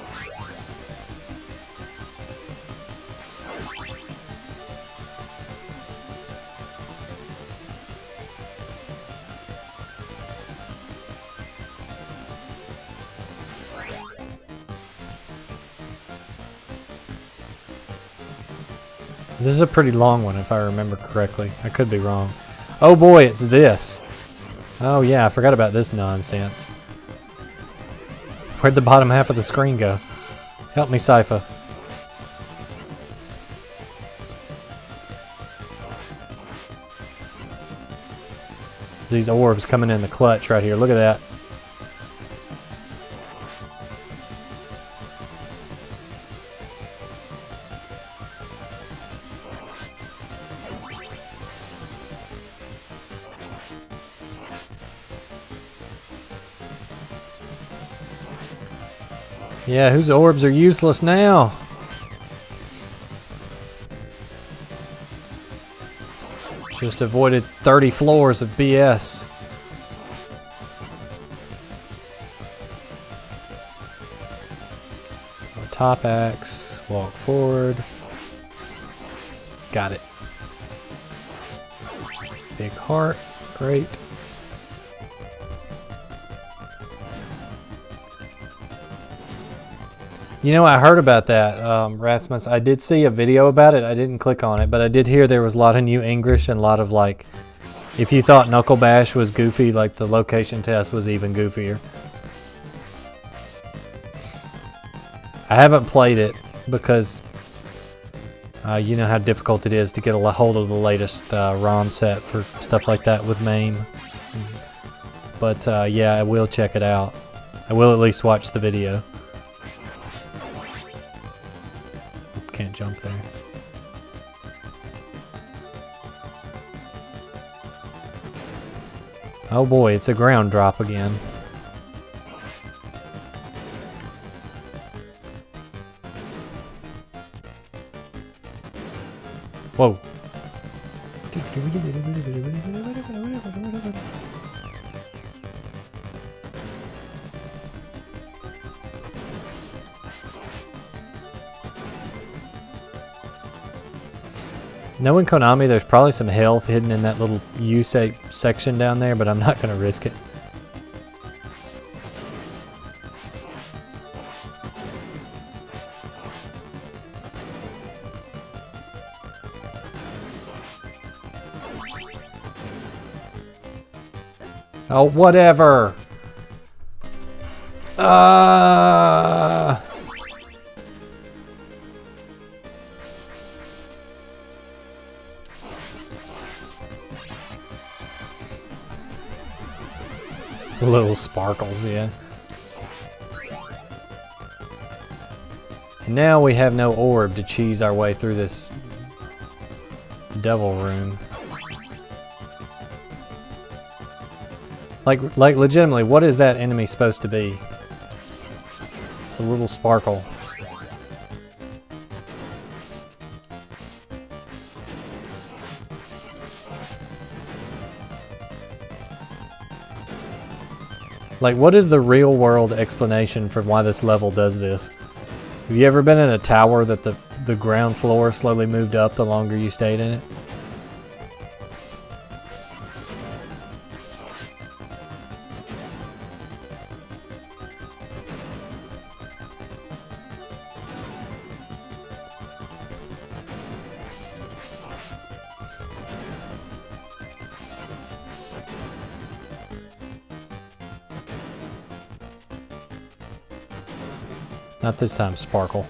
This is a pretty long one if I remember correctly. I could be wrong. Oh boy, it's this. Oh yeah, I forgot about this nonsense. Where'd the bottom half of the screen go? Help me, Sypha. These orbs coming in the clutch right here. Look at that. Yeah, whose orbs are useless now? Just avoided 30 floors of BS. Top axe, walk forward. Got it. Big heart, great. You know, I heard about that, Rasmus. I did see a video about it. I didn't click on it, but I did hear there was a lot of new English and a lot of, like, if you thought Knuckle Bash was goofy, like the location test was even goofier. I haven't played it because you know how difficult it is to get a hold of the latest ROM set for stuff like that with MAME. But yeah, I will check it out. I will at least watch the video. Can't jump there. Oh boy, it's a ground drop again. Whoa. Knowing Konami, there's probably some health hidden in that little U-shaped section down there, but I'm not going to risk it. Oh, whatever. Little sparkles, yeah. And now we have no orb to cheese our way through this devil room. Like legitimately, what is that enemy supposed to be? It's a little sparkle. Like, what is the real world explanation for why this level does this? Have you ever been in a tower that the ground floor slowly moved up the longer you stayed in it? Not this time, Sparkle.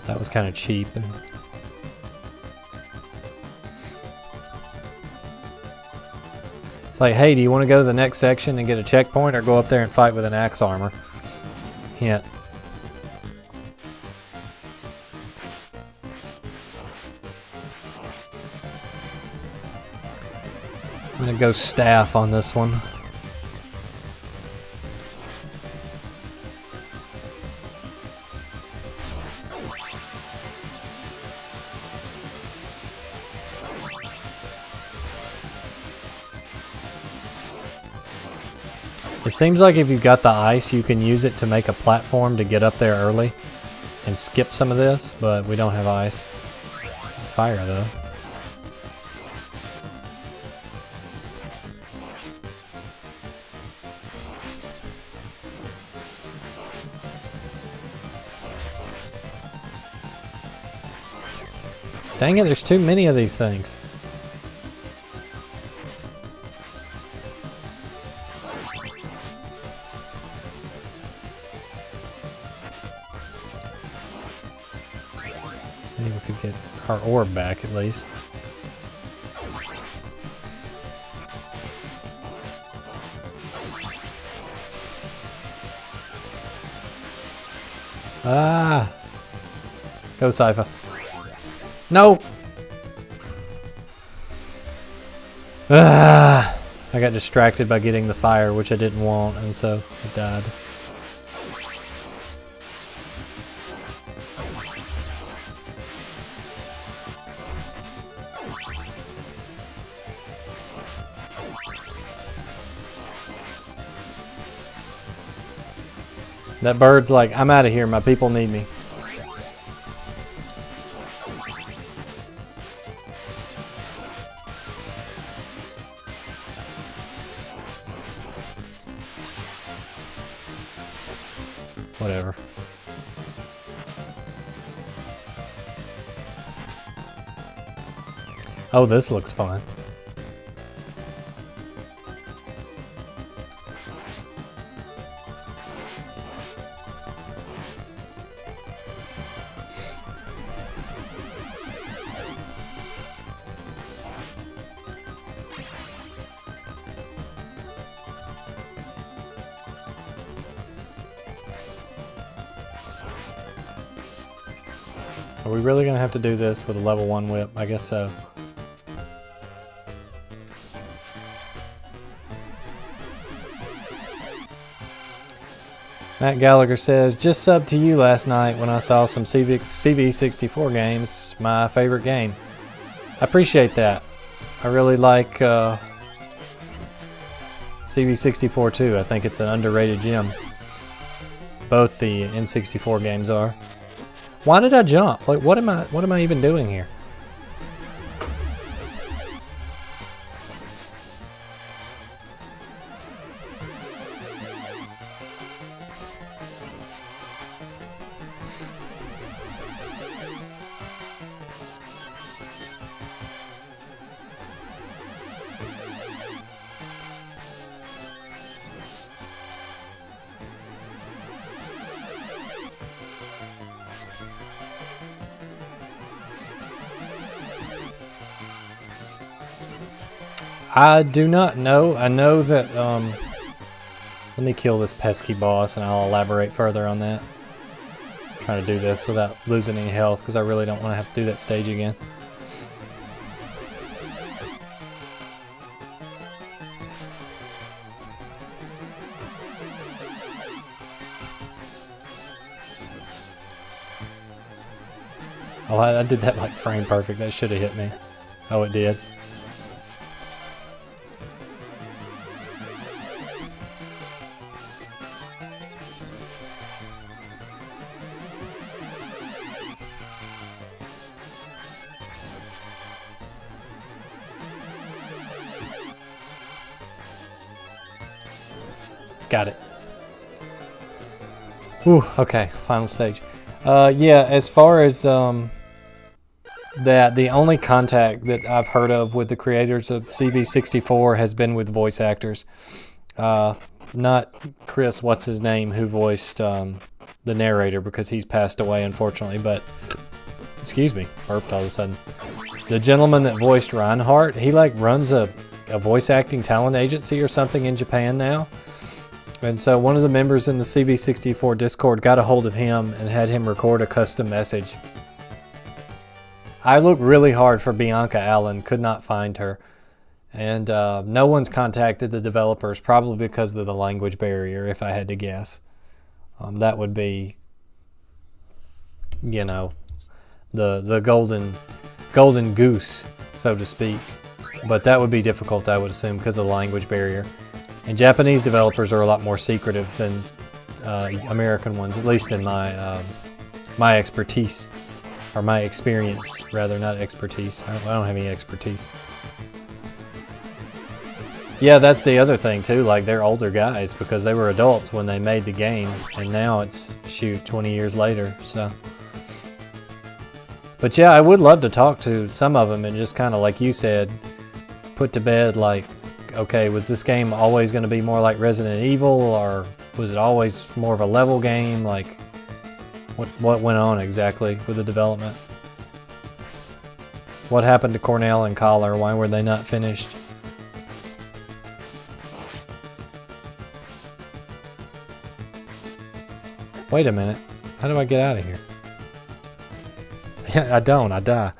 That was kind of cheap. It's like, hey, do you want to go to the next section and get a checkpoint, or go up there and fight with an axe armor? Hint. I'm gonna go staff on this one. It seems like if you've got the ice, you can use it to make a platform to get up there early and skip some of this, but we don't have ice. Fire, though. Dang it, there's too many of these things. See if we could get our orb back at least. Ah! Go, Sypha. No! Ah! I got distracted by getting the fire, which I didn't want, and so I died. That bird's like, I'm out of here, my people need me. Whatever. Oh, this looks fun. Are we really gonna have to do this with a level 1 whip? I guess so. Matt Gallagher says, just subbed to you last night when I saw some CV64 games, my favorite game. I appreciate that. I really like CV64 too. I think it's an underrated gem. Both the N64 games are. Why did I jump? Like, what am I even doing here? I do not know. I know that, let me kill this pesky boss and I'll elaborate further on that. I'm trying to do this without losing any health because I really don't want to have to do that stage again. Oh, I did that like frame perfect. That should have hit me. Oh, it did. Got it. Ooh, okay, final stage. Yeah, as far as that, the only contact that I've heard of with the creators of CV64 has been with voice actors. Not Chris, what's his name, who voiced the narrator, because he's passed away, unfortunately, but, excuse me, burped all of a sudden. The gentleman that voiced Reinhardt, he like runs a voice acting talent agency or something in Japan now. And so one of the members in the CV64 Discord got a hold of him and had him record a custom message. I looked really hard for Bianca Allen, could not find her. And no one's contacted the developers, probably because of the language barrier, if I had to guess. That would be, you know, the golden goose, so to speak. But that would be difficult, I would assume, because of the language barrier. And Japanese developers are a lot more secretive than American ones, at least in my my expertise, or my experience, rather, not expertise. I don't have any expertise. Yeah, that's the other thing too, like they're older guys because they were adults when they made the game, and now it's, shoot, 20 years later, so. But yeah, I would love to talk to some of them and just kind of, like you said, put to bed, like, okay, was this game always going to be more like Resident Evil, or was it always more of a level game? Like, what went on exactly with the development? What happened to Cornell and Collar? Why were they not finished? Wait a minute. How do I get out of here? Yeah, I don't. I die.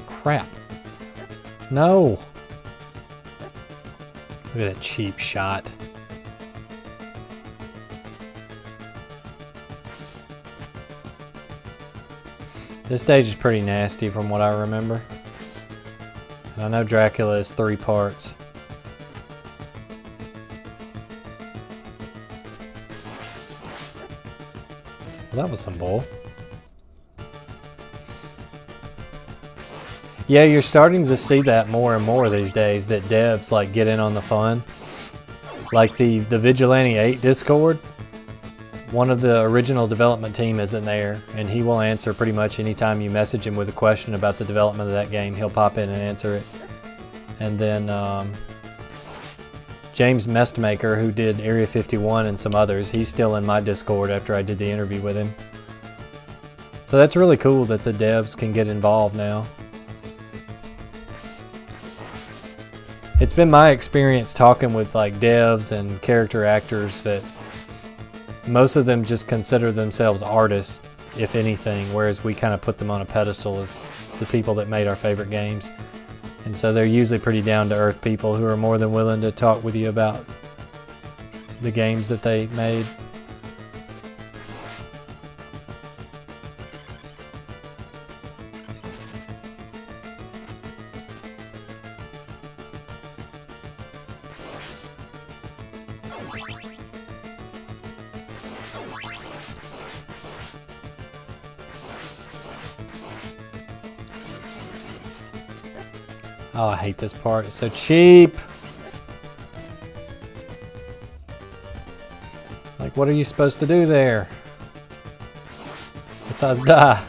Crap. No. Look at that cheap shot. This stage is pretty nasty from what I remember. And I know Dracula is 3 parts. Well, that was some bull. Yeah, you're starting to see that more and more these days, that devs like get in on the fun. Like the Vigilante 8 Discord, one of the original development team is in there, and he will answer pretty much anytime you message him with a question about the development of that game. He'll pop in and answer it. And then James Mestmaker, who did Area 51 and some others, he's still in my Discord after I did the interview with him. So that's really cool that the devs can get involved now. It's been my experience talking with like devs and character actors that most of them just consider themselves artists, if anything, whereas we kind of put them on a pedestal as the people that made our favorite games. And so they're usually pretty down-to-earth people who are more than willing to talk with you about the games that they made. Oh, I hate this part. It's so cheap. Like, what are you supposed to do there? Besides die.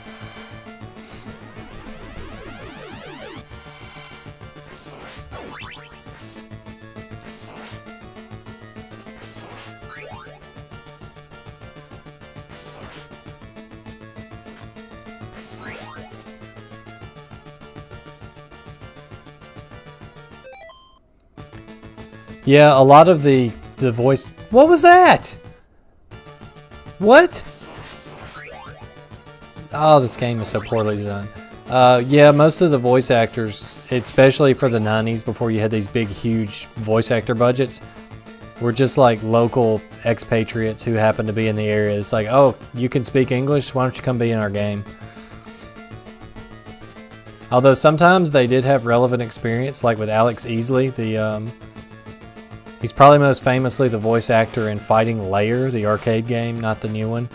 Yeah, a lot of the voice... What was that? What? Oh, this game is so poorly done. Yeah, most of the voice actors, especially for the 90s before you had these big, huge voice actor budgets, were just like local expatriates who happened to be in the area. It's like, oh, you can speak English? Why don't you come be in our game? Although sometimes they did have relevant experience, like with Alex Easley. He's probably most famously the voice actor in Fighting Layer, the arcade game, not the new one.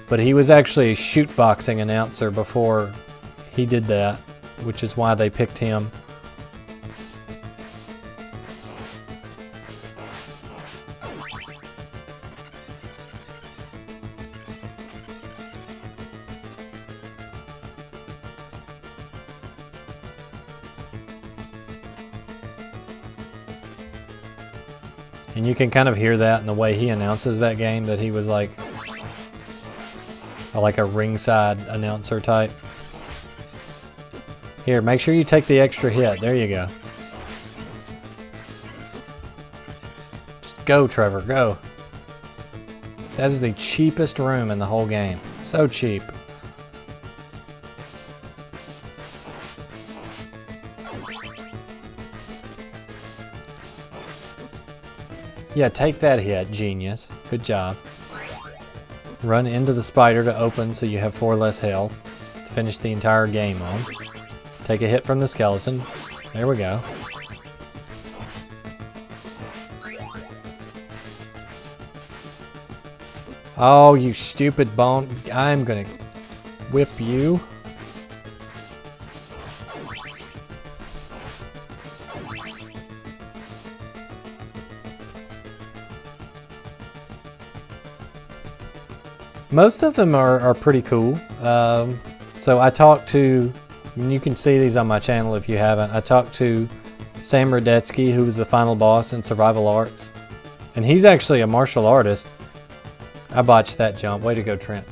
But he was actually a shoot boxing announcer before he did that, which is why they picked him. And you can kind of hear that in the way he announces that game, that he was like a ringside announcer type. Here, make sure you take the extra hit. There you go. Just go, Trevor, go. That is the cheapest room in the whole game. So cheap. Yeah, take that hit, genius. Good job. Run into the spider to open so you have 4 less health to finish the entire game on. Take a hit from the skeleton. There we go. Oh, you stupid bone. I'm gonna whip you. Most of them are pretty cool. So I talked to, and you can see these on my channel if you haven't, I talked to Sam Radetsky, who was the final boss in Survival Arts. And he's actually a martial artist. I botched that jump. Way to go, Trent.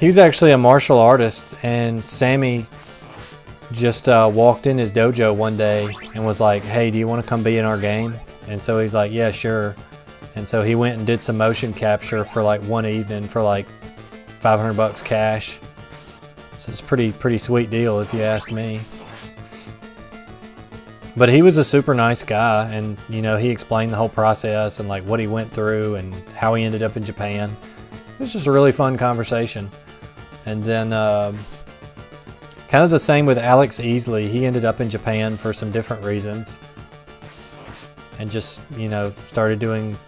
He's actually a martial artist, and Sammy just walked in his dojo one day and was like, hey, do you want to come be in our game? And so he's like, yeah, sure. And so he went and did some motion capture for like one evening for like $500 cash. So it's a pretty sweet deal if you ask me. But he was a super nice guy, and you know, he explained the whole process and like what he went through and how he ended up in Japan. It was just a really fun conversation. And then kind of the same with Alex Easley. He ended up in Japan for some different reasons. And just, you know, started doing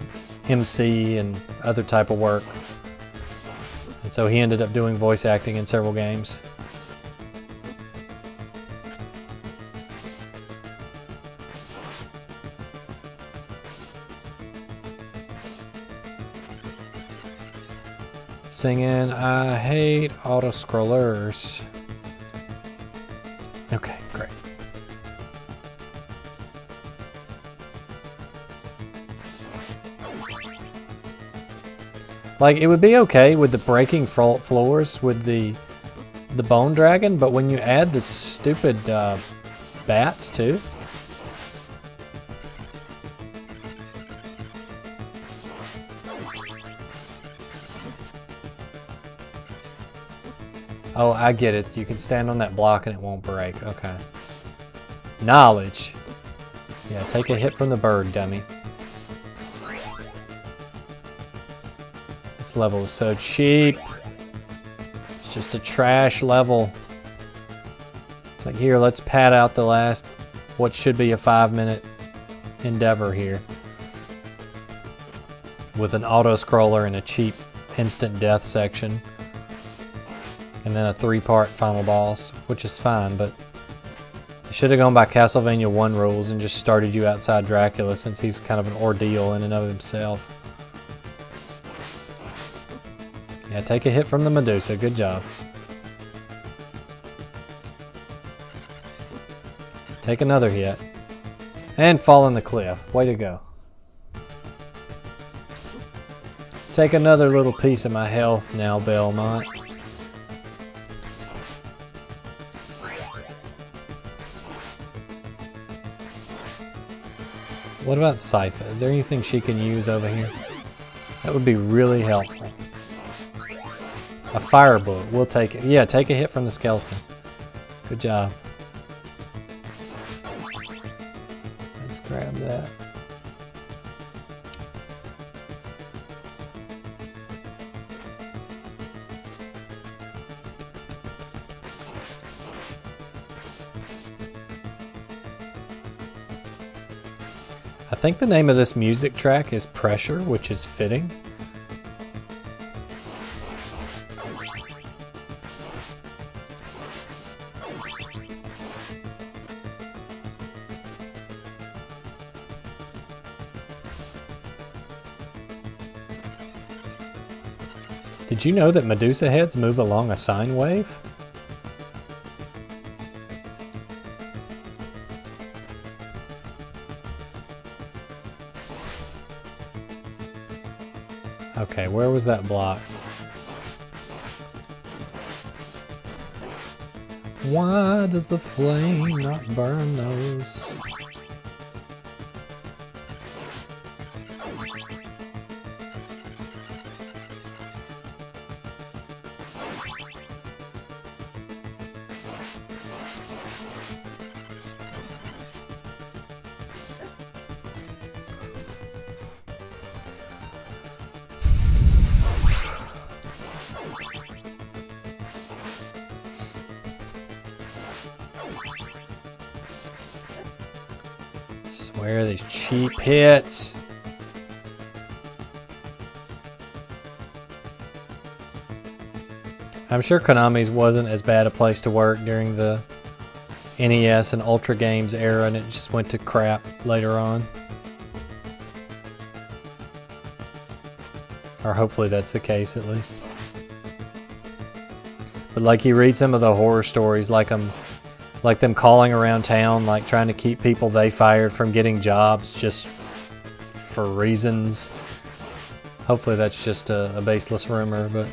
MC and other type of work. And so he ended up doing voice acting in several games. Singing, I hate auto-scrollers. Okay, great. Like, it would be okay with the breaking floors with the bone dragon, but when you add the stupid bats too. Oh, I get it. You can stand on that block and it won't break. Okay. Knowledge. Yeah, take a hit from the bird, dummy. This level is so cheap. It's just a trash level. It's like, here, let's pad out the last, what should be a 5-minute endeavor here. With an auto-scroller and a cheap instant death section. And then a 3-part final boss, which is fine, but they should have gone by Castlevania 1 rules and just started you outside Dracula, since he's kind of an ordeal in and of himself. Yeah, take a hit from the Medusa. Good job. Take another hit. And fall in the cliff. Way to go. Take another little piece of my health now, Belmont. What about Sypha? Is there anything she can use over here? That would be really helpful. A fire bullet. We'll take it. Yeah, take a hit from the skeleton. Good job. Let's grab that. I think the name of this music track is Pressure, which is fitting. Did you know that Medusa heads move along a sine wave? Okay, where was that block? Why does the flame not burn those? Swear these cheap hits. I'm sure Konami's wasn't as bad a place to work during the NES and Ultra Games era, and it just went to crap later on. Or hopefully that's the case at least. But like you read some of the horror stories, like them calling around town, like trying to keep people they fired from getting jobs just for reasons. Hopefully that's just a baseless rumor, but...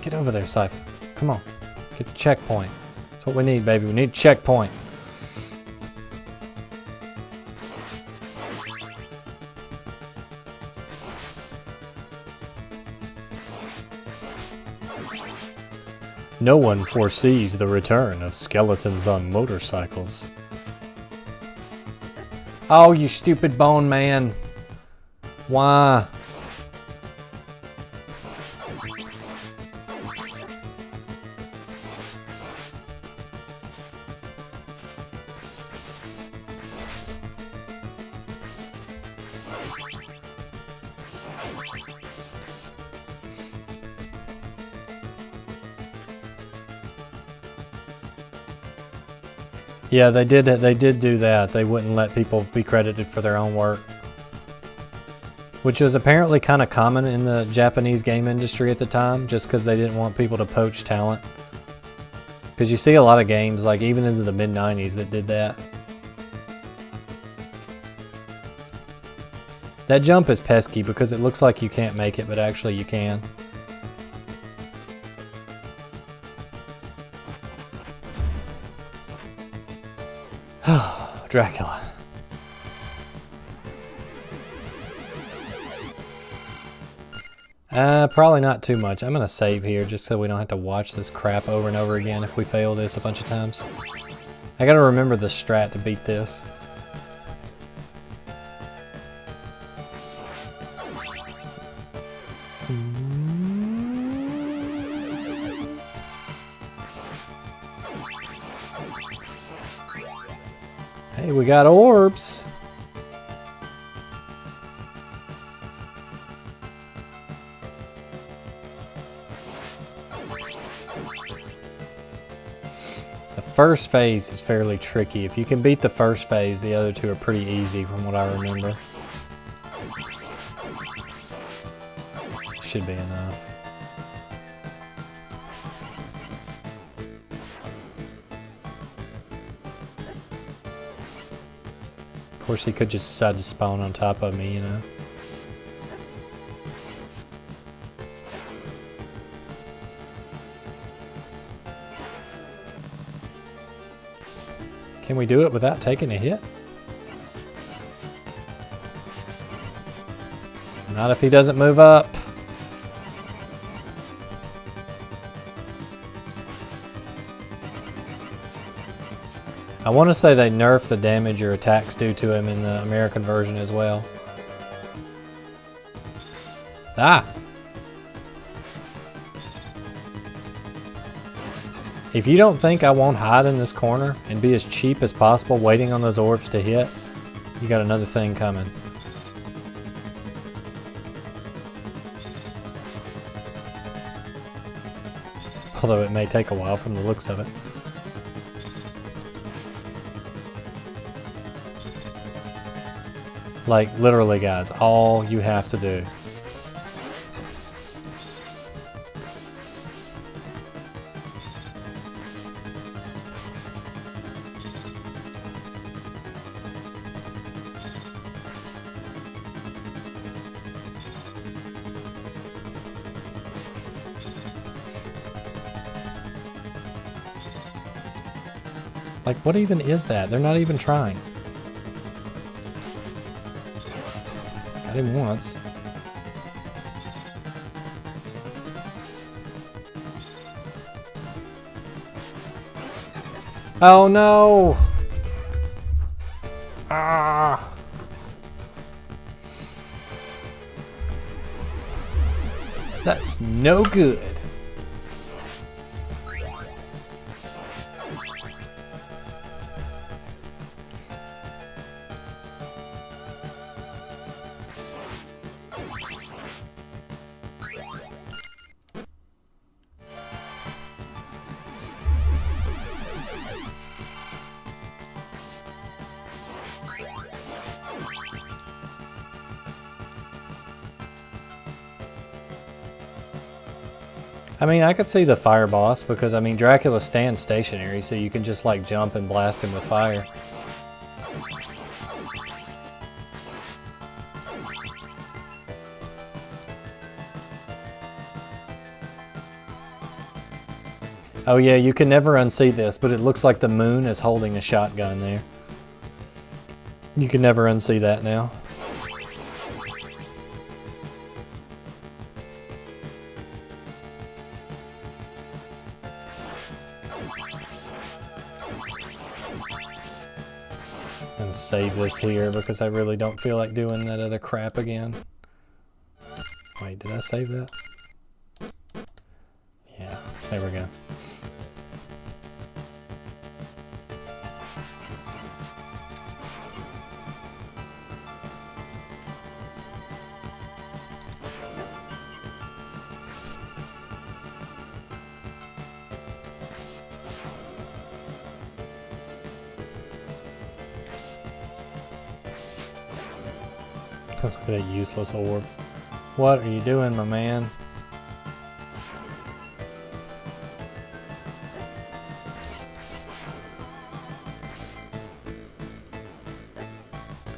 Get over there, Syphon. Come on. Get the checkpoint. That's what we need, baby. We need a checkpoint. No one foresees the return of skeletons on motorcycles. Oh, you stupid bone man. Why? Yeah, they did do that. They wouldn't let people be credited for their own work. Which was apparently kind of common in the Japanese game industry at the time, just because they didn't want people to poach talent. Because you see a lot of games, like even into the mid-90s, that did that. That jump is pesky because it looks like you can't make it, but actually you can. Dracula. Probably not too much. I'm gonna save here just so we don't have to watch this crap over and over again if we fail this a bunch of times. I gotta remember the strat to beat this. Hey, we got orbs. The first phase is fairly tricky. If you can beat the first phase, the other two are pretty easy from what I remember. Should be enough. Of course, he could just decide to spawn on top of me, you know. Can we do it without taking a hit? Not if he doesn't move up. I want to say they nerfed the damage your attacks do to him in the American version as well. Ah! If you don't think I won't hide in this corner and be as cheap as possible waiting on those orbs to hit, you got another thing coming. Although it may take a while from the looks of it. Like, literally, guys, all you have to do. Like, what even is that? They're not even trying. Got him once. Oh no! Ah! That's no good. I mean, I could see the fire boss because, I mean, Dracula stands stationary, so you can just, like, jump and blast him with fire. Oh yeah, you can never unsee this, but it looks like the moon is holding a shotgun there. You can never unsee that now. I'm gonna save this here because I really don't feel like doing that other crap again. Wait, did I save that? Yeah, there we go. Look at that useless orb. What are you doing, my man?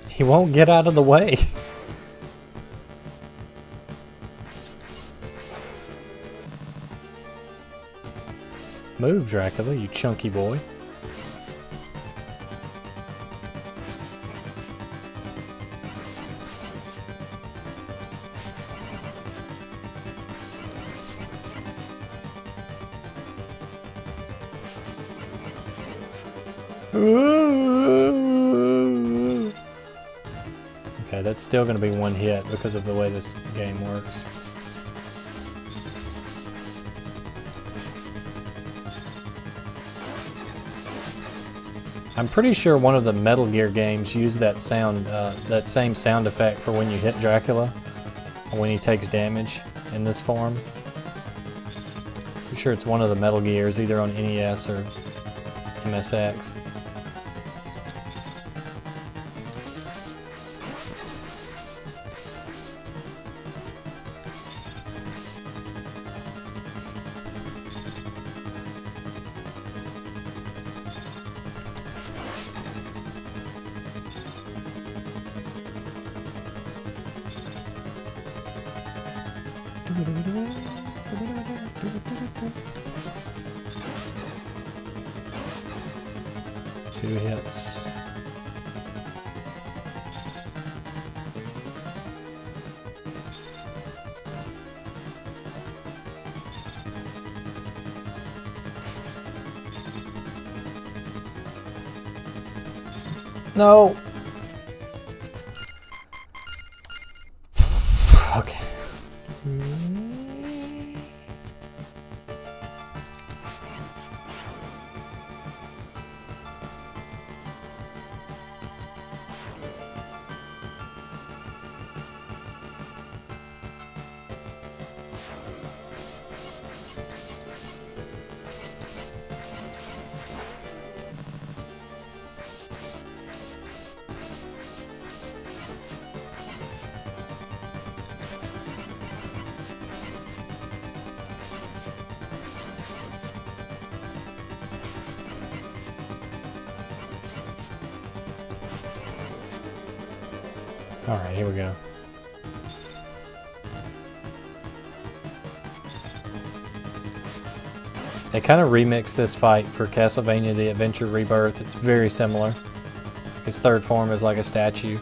He won't get out of the way. Move, Dracula, you chunky boy. Okay, that's still going to be one hit because of the way this game works. I'm pretty sure one of the Metal Gear games used that sound, that same sound effect for when you hit Dracula, or when he takes damage in this form. I'm sure it's one of the Metal Gears, either on NES or MSX. Two hits. No. Okay. Alright, here we go. They kind of remixed this fight for Castlevania The Adventure Rebirth. It's very similar. His third form is like a statue.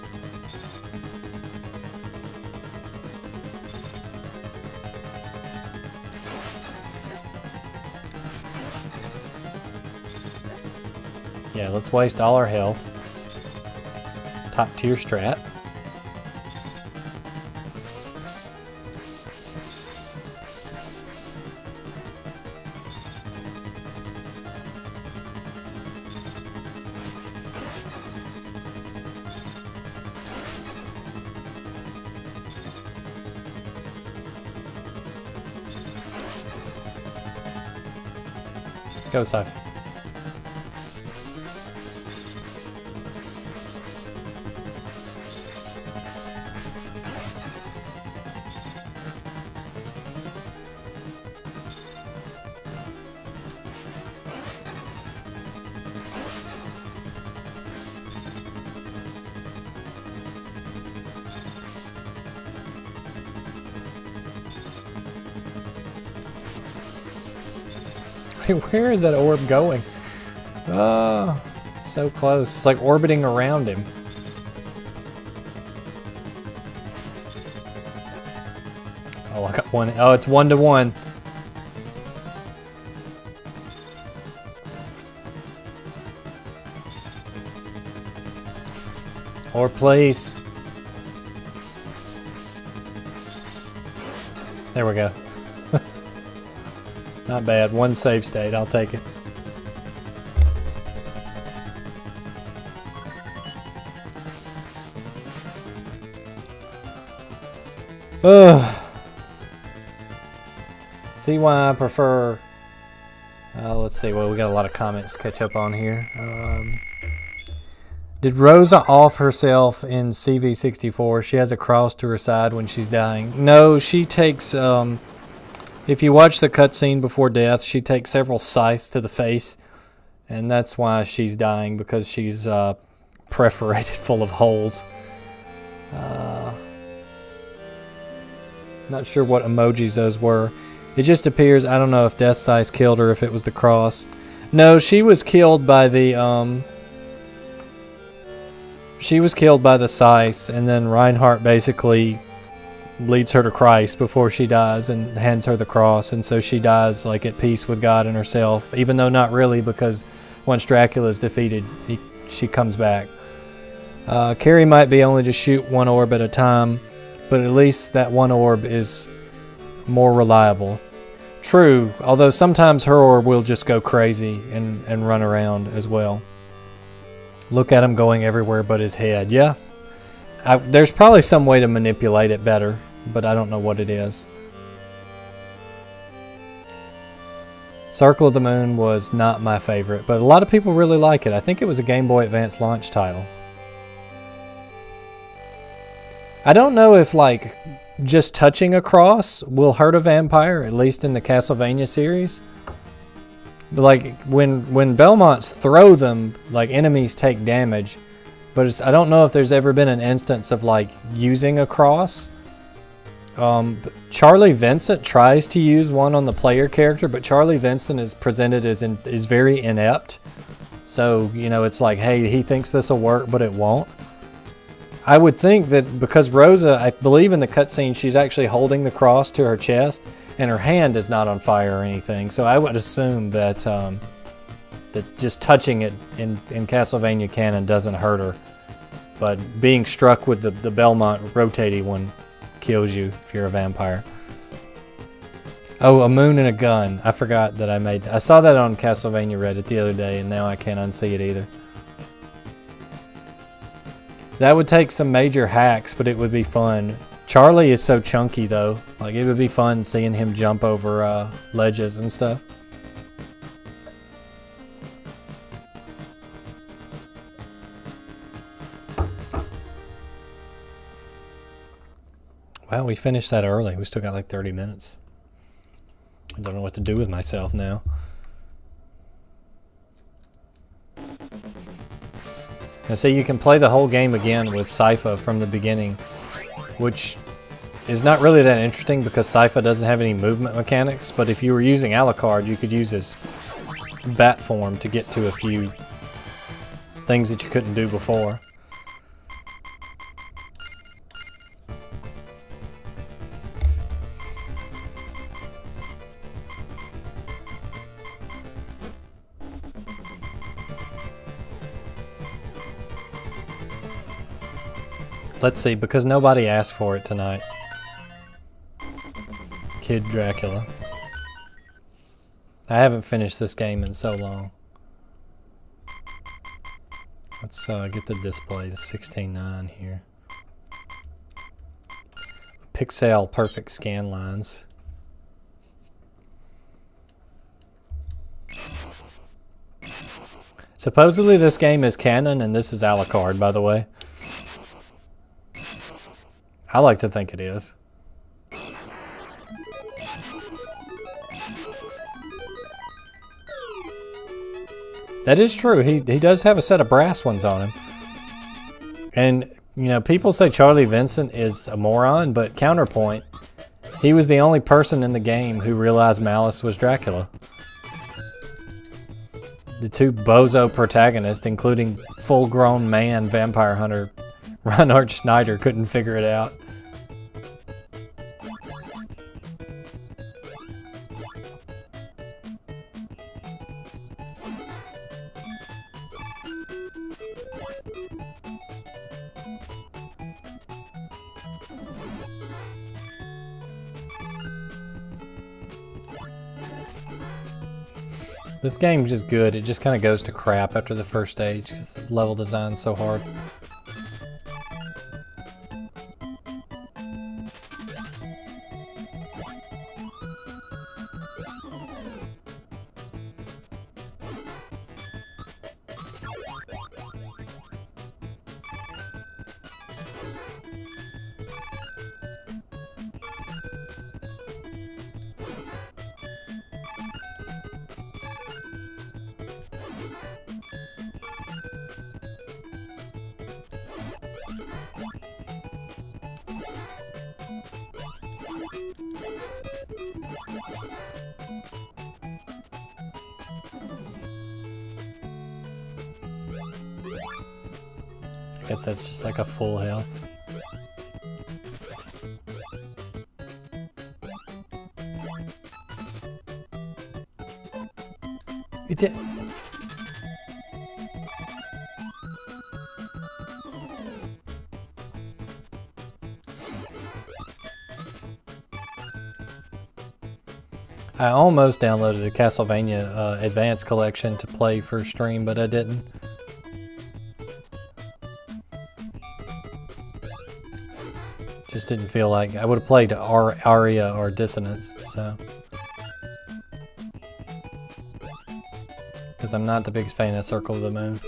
Yeah, let's waste all our health. Top tier strat. Go, Syph. Where is that orb going? Oh, so close. It's like orbiting around him. Oh, I got one. Oh, it's 1-to-1. Or please. There we go. Not bad. One save state. I'll take it. Ugh. See why I prefer... let's see. Well, we got a lot of comments to catch up on here. Did Rosa off herself in CV64? She has a cross to her side when she's dying. No, she takes... if you watch the cutscene before death, she takes several scythes to the face, and that's why she's dying, because she's perforated full of holes. Not sure what emojis those were. It just appears, I don't know if Death Scythe killed her, if it was the cross. No, she was killed by the scythes, and then Reinhardt basically leads her to Christ before she dies and hands her the cross, and so she dies like at peace with God and herself, even though not really, because once Dracula is defeated, she comes back. Carrie might be only to shoot one orb at a time, but at least that one orb is more reliable. True, although sometimes her orb will just go crazy and run around as well. Look at him going everywhere but his head. Yeah, there's probably some way to manipulate it better, but I don't know what it is. Circle of the Moon was not my favorite, but a lot of people really like it. I think it was a Game Boy Advance launch title. I don't know if like just touching a cross will hurt a vampire, at least in the Castlevania series. But like when Belmonts throw them, like enemies take damage. But I don't know if there's ever been an instance of like using a cross. Charlie Vincent tries to use one on the player character, but Charlie Vincent is presented as is very inept. So, you know, it's like, hey, he thinks this will work, but it won't. I would think that because Rosa, I believe in the cutscene, she's actually holding the cross to her chest, and her hand is not on fire or anything. So I would assume that that just touching it in Castlevania canon doesn't hurt her. But being struck with the Belmont rotating one kills you if you're a vampire. Oh, a moon and a gun. I forgot that I saw that on Castlevania Reddit the other day, and now I can't unsee it either. That would take some major hacks, but it would be fun. Charlie is so chunky, though. Like, it would be fun seeing him jump over ledges and stuff. Wow, we finished that early. We still got like 30 minutes. I don't know what to do with myself now. And so you can play the whole game again with Sypha from the beginning, which is not really that interesting because Sypha doesn't have any movement mechanics, but if you were using Alucard, you could use his bat form to get to a few things that you couldn't do before. Let's see, because nobody asked for it tonight. Kid Dracula. I haven't finished this game in so long. Let's get the display to 16:9 here. Pixel perfect scan lines. Supposedly this game is canon and this is Alucard, by the way. I like to think it is. That is true. He does have a set of brass ones on him. And, you know, people say Charlie Vincent is a moron, but counterpoint, he was the only person in the game who realized Malice was Dracula. The two bozo protagonists, including full-grown man vampire hunter Reinhard Schneider, couldn't figure it out. This game's just good. It just kind of goes to crap after the first stage because the level design's so hard. I guess that's just like a full health. It did. I almost downloaded the Castlevania Advance Collection to play for stream, but I didn't. Just didn't feel like I would have played Aria or Dissonance, so. Because I'm not the biggest fan of Circle of the Moon.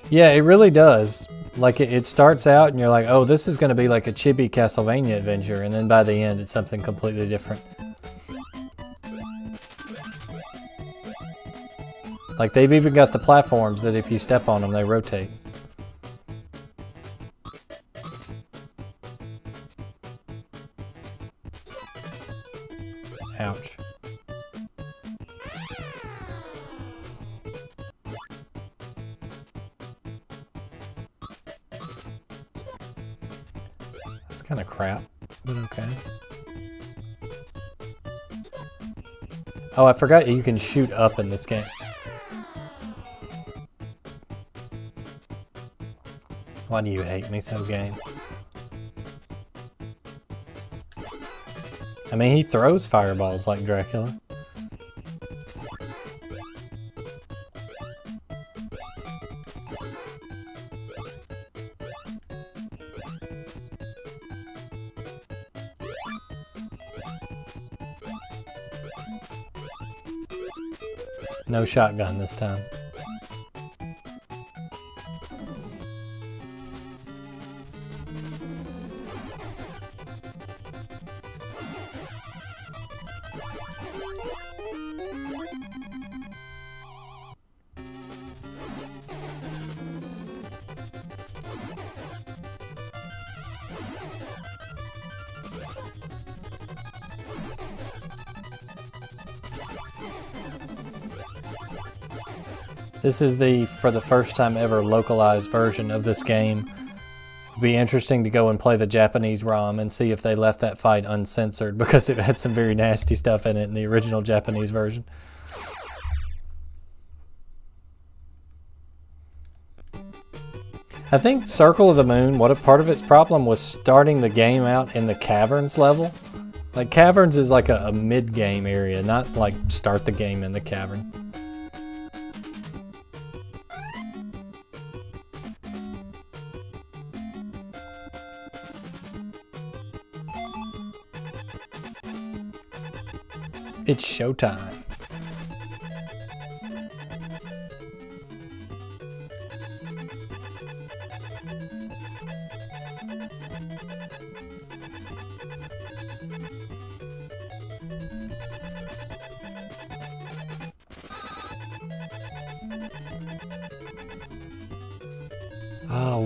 Yeah, it really does. Like, it starts out and you're like, oh, this is going to be like a chibi Castlevania adventure, and then by the end it's something completely different. Like, they've even got the platforms that if you step on them, they rotate. Ouch. That's kind of crap, but okay. Oh, I forgot you can shoot up in this game. Why do you hate me so, game? I mean, he throws fireballs like Dracula. No shotgun this time. This is for the first time ever, localized version of this game. It'd be interesting to go and play the Japanese ROM and see if they left that fight uncensored, because it had some very nasty stuff in it in the original Japanese version. I think Circle of the Moon, what a part of its problem was starting the game out in the Caverns level. Like, Caverns is like a mid-game area, not like start the game in the cavern. It's showtime.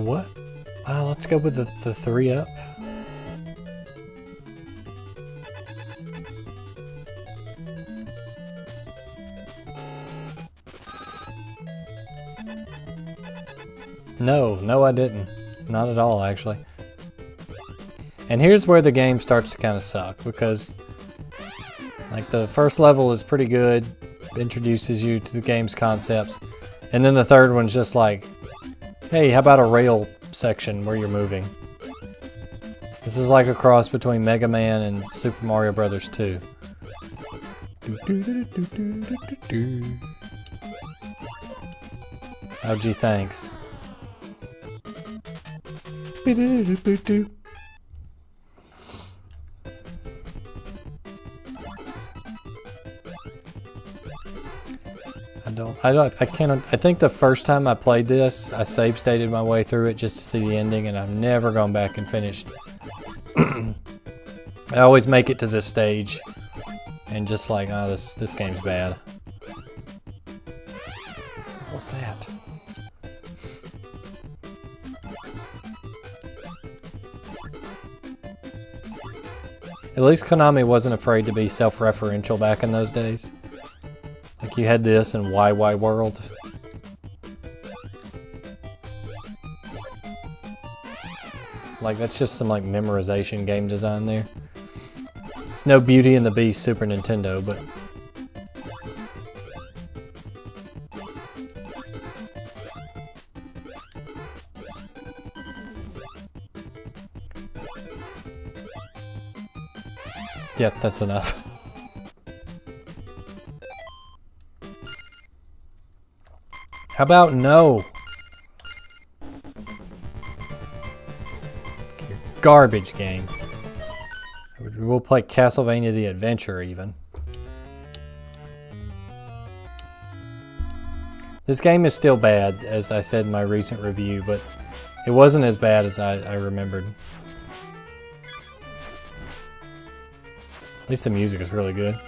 What? Let's go with the 3-up. No, I didn't. Not at all, actually. And here's where the game starts to kind of suck, because like the first level is pretty good, introduces you to the game's concepts, and then the third one's just like, hey, how about a rail section where you're moving? This is like a cross between Mega Man and Super Mario Bros. 2. Oh gee, thanks. I think the first time I played this, I save stated my way through it just to see the ending, and I've never gone back and finished. I always make it to this stage and just like, oh, this game's bad. What's that? At least Konami wasn't afraid to be self-referential back in those days. Like you had this in YY World. Like that's just some like memorization game design there. It's no Beauty and the Beast Super Nintendo, but yep, that's enough. How about no? Garbage game. We'll play Castlevania the Adventure even. This game is still bad, as I said in my recent review, but it wasn't as bad as I remembered. At least the music is really good.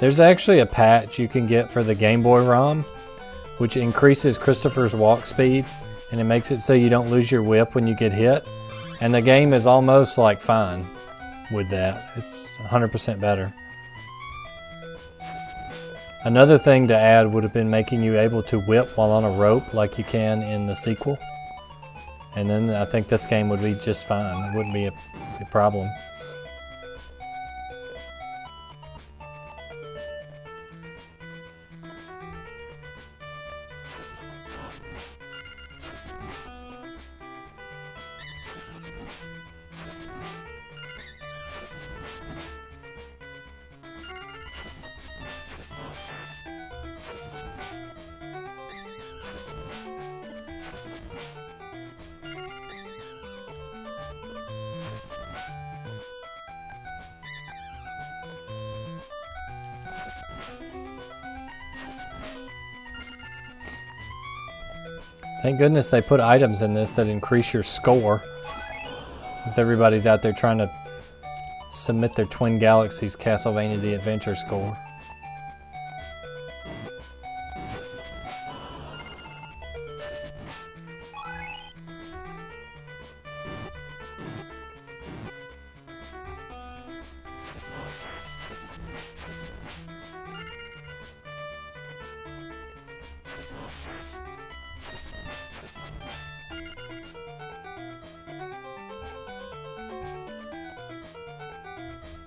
There's actually a patch you can get for the Game Boy ROM, which increases Christopher's walk speed, and it makes it so you don't lose your whip when you get hit. And the game is almost like fine with that. It's 100% better. Another thing to add would have been making you able to whip while on a rope like you can in the sequel. And then I think this game would be just fine. It wouldn't be a problem. Thank goodness they put items in this that increase your score, because everybody's out there trying to submit their Twin Galaxies Castlevania The Adventure score.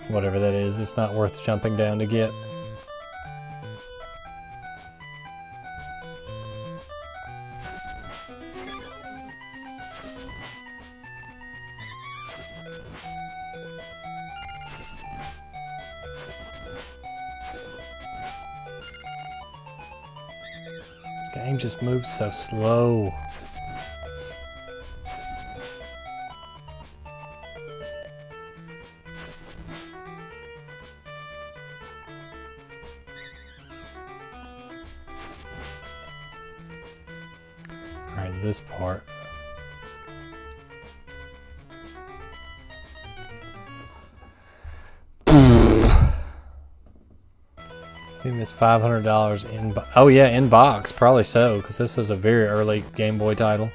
Whatever that is, it's not worth jumping down to get. This game just moves so slow. Alright, this part. Give this $500 in. Oh yeah, in box, probably so, because this was a very early Game Boy title.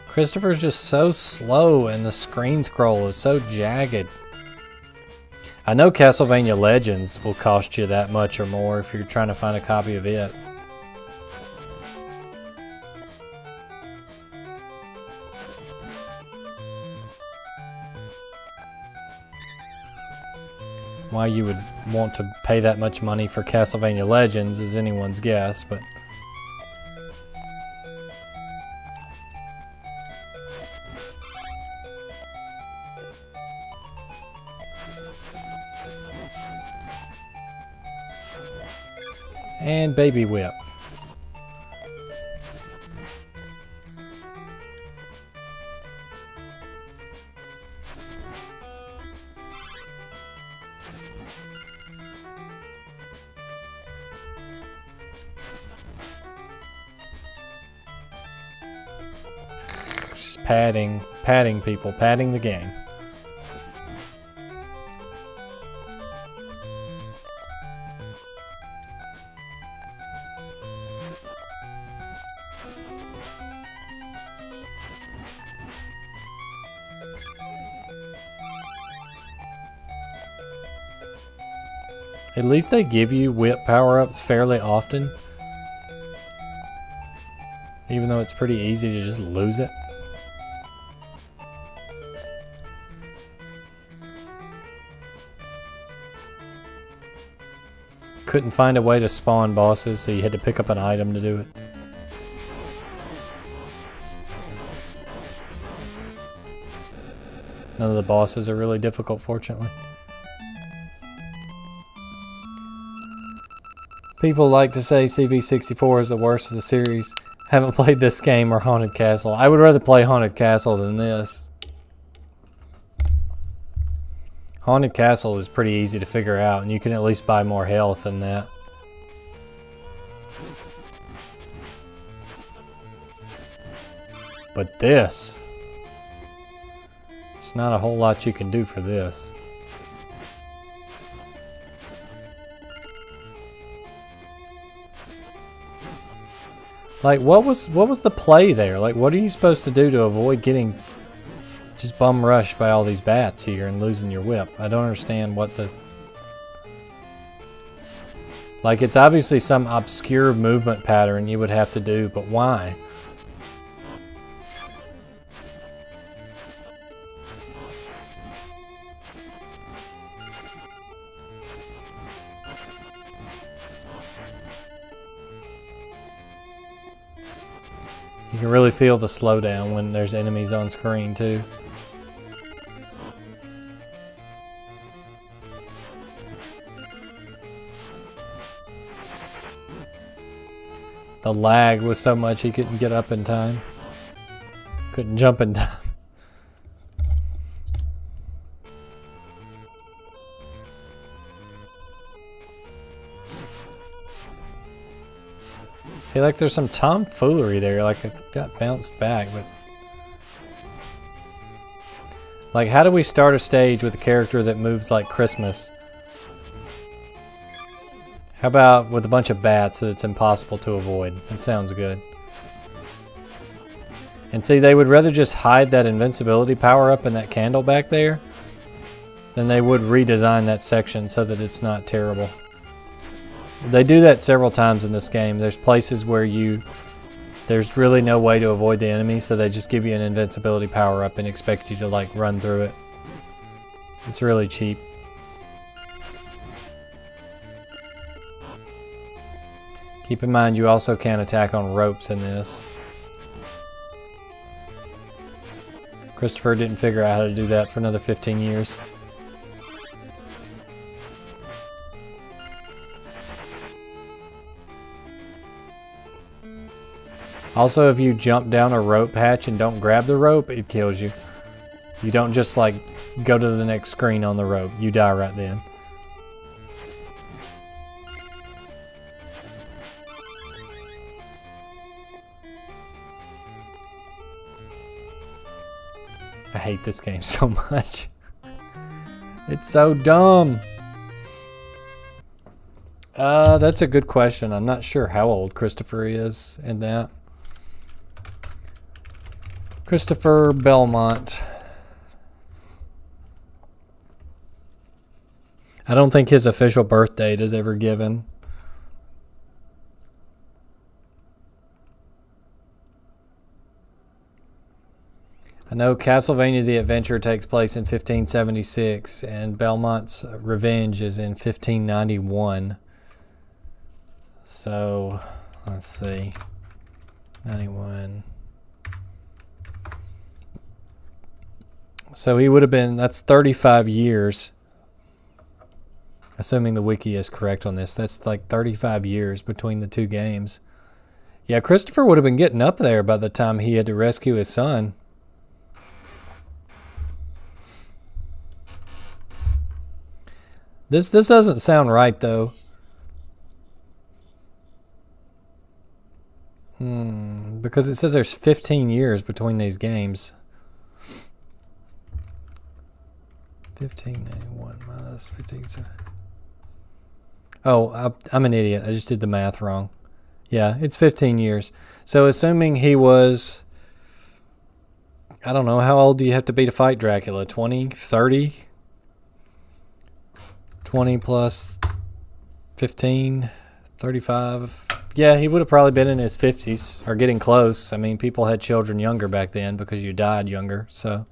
Christopher's just so slow, and the screen scroll is so jagged. I know Castlevania Legends will cost you that much or more if you're trying to find a copy of it. Why you would want to pay that much money for Castlevania Legends is anyone's guess, but... And Baby Whip. Just padding people, padding the game. At least they give you whip power-ups fairly often. Even though it's pretty easy to just lose it. Couldn't find a way to spawn bosses, so you had to pick up an item to do it. None of the bosses are really difficult, fortunately. People like to say CV64 is the worst of the series. Haven't played this game or Haunted Castle. I would rather play Haunted Castle than this. Haunted Castle is pretty easy to figure out, and you can at least buy more health than that. But this There's not a whole lot you can do for this. Like, what was the play there? Like, what are you supposed to do to avoid getting just bum rushed by all these bats here and losing your whip? I don't understand what the... Like, it's obviously some obscure movement pattern you would have to do, but why? You can really feel the slowdown when there's enemies on screen too. The lag was so much he couldn't get up in time. Couldn't jump in time. See, like there's some tomfoolery there, like it got bounced back, but... Like, how do we start a stage with a character that moves like Christmas? How about with a bunch of bats that it's impossible to avoid? That sounds good. And see, they would rather just hide that invincibility power up in that candle back there than they would redesign that section so that it's not terrible. They do that several times in this game. There's places where there's really no way to avoid the enemy, so they just give you an invincibility power up and expect you to like run through it. It's really cheap. Keep in mind you also can't attack on ropes in this. Christopher didn't figure out how to do that for another 15 years. Also, if you jump down a rope hatch and don't grab the rope, it kills you. You don't just like go to the next screen on the rope. You die right then. I hate this game so much. It's so dumb. That's a good question. I'm not sure how old Christopher is in that. Christopher Belmont. I don't think his official birth date is ever given. I know Castlevania the Adventure takes place in 1576 and Belmont's Revenge is in 1591. So, let's see. 91. So he would have been, that's 35 years. Assuming the wiki is correct on this. That's like 35 years between the two games. Yeah, Christopher would have been getting up there by the time he had to rescue his son. This doesn't sound right, though. Because it says there's 15 years between these games. 1591 minus 15. Oh, I'm an idiot. I just did the math wrong. Yeah, it's 15 years. So assuming he was... I don't know, how old do you have to be to fight Dracula? 20? 30? 20 plus 15? 35? Yeah, he would have probably been in his 50s, or getting close. I mean, people had children younger back then because you died younger, so...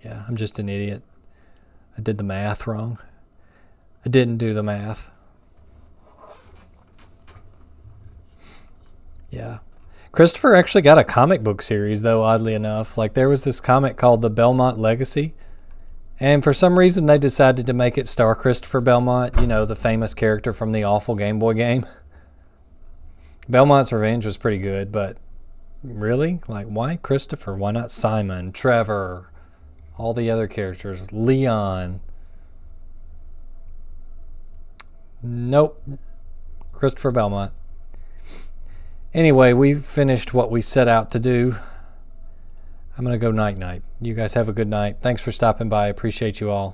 Yeah, I'm just an idiot. I did the math wrong. I didn't do the math. Yeah. Christopher actually got a comic book series, though, oddly enough. Like, there was this comic called The Belmont Legacy. And for some reason, they decided to make it star Christopher Belmont. You know, the famous character from the awful Game Boy game. Belmont's Revenge was pretty good, but really? Like, why Christopher? Why not Simon, Trevor... all the other characters. Leon. Nope. Christopher Belmont. Anyway, we finished what we set out to do. I'm going to go night-night. You guys have a good night. Thanks for stopping by. I appreciate you all.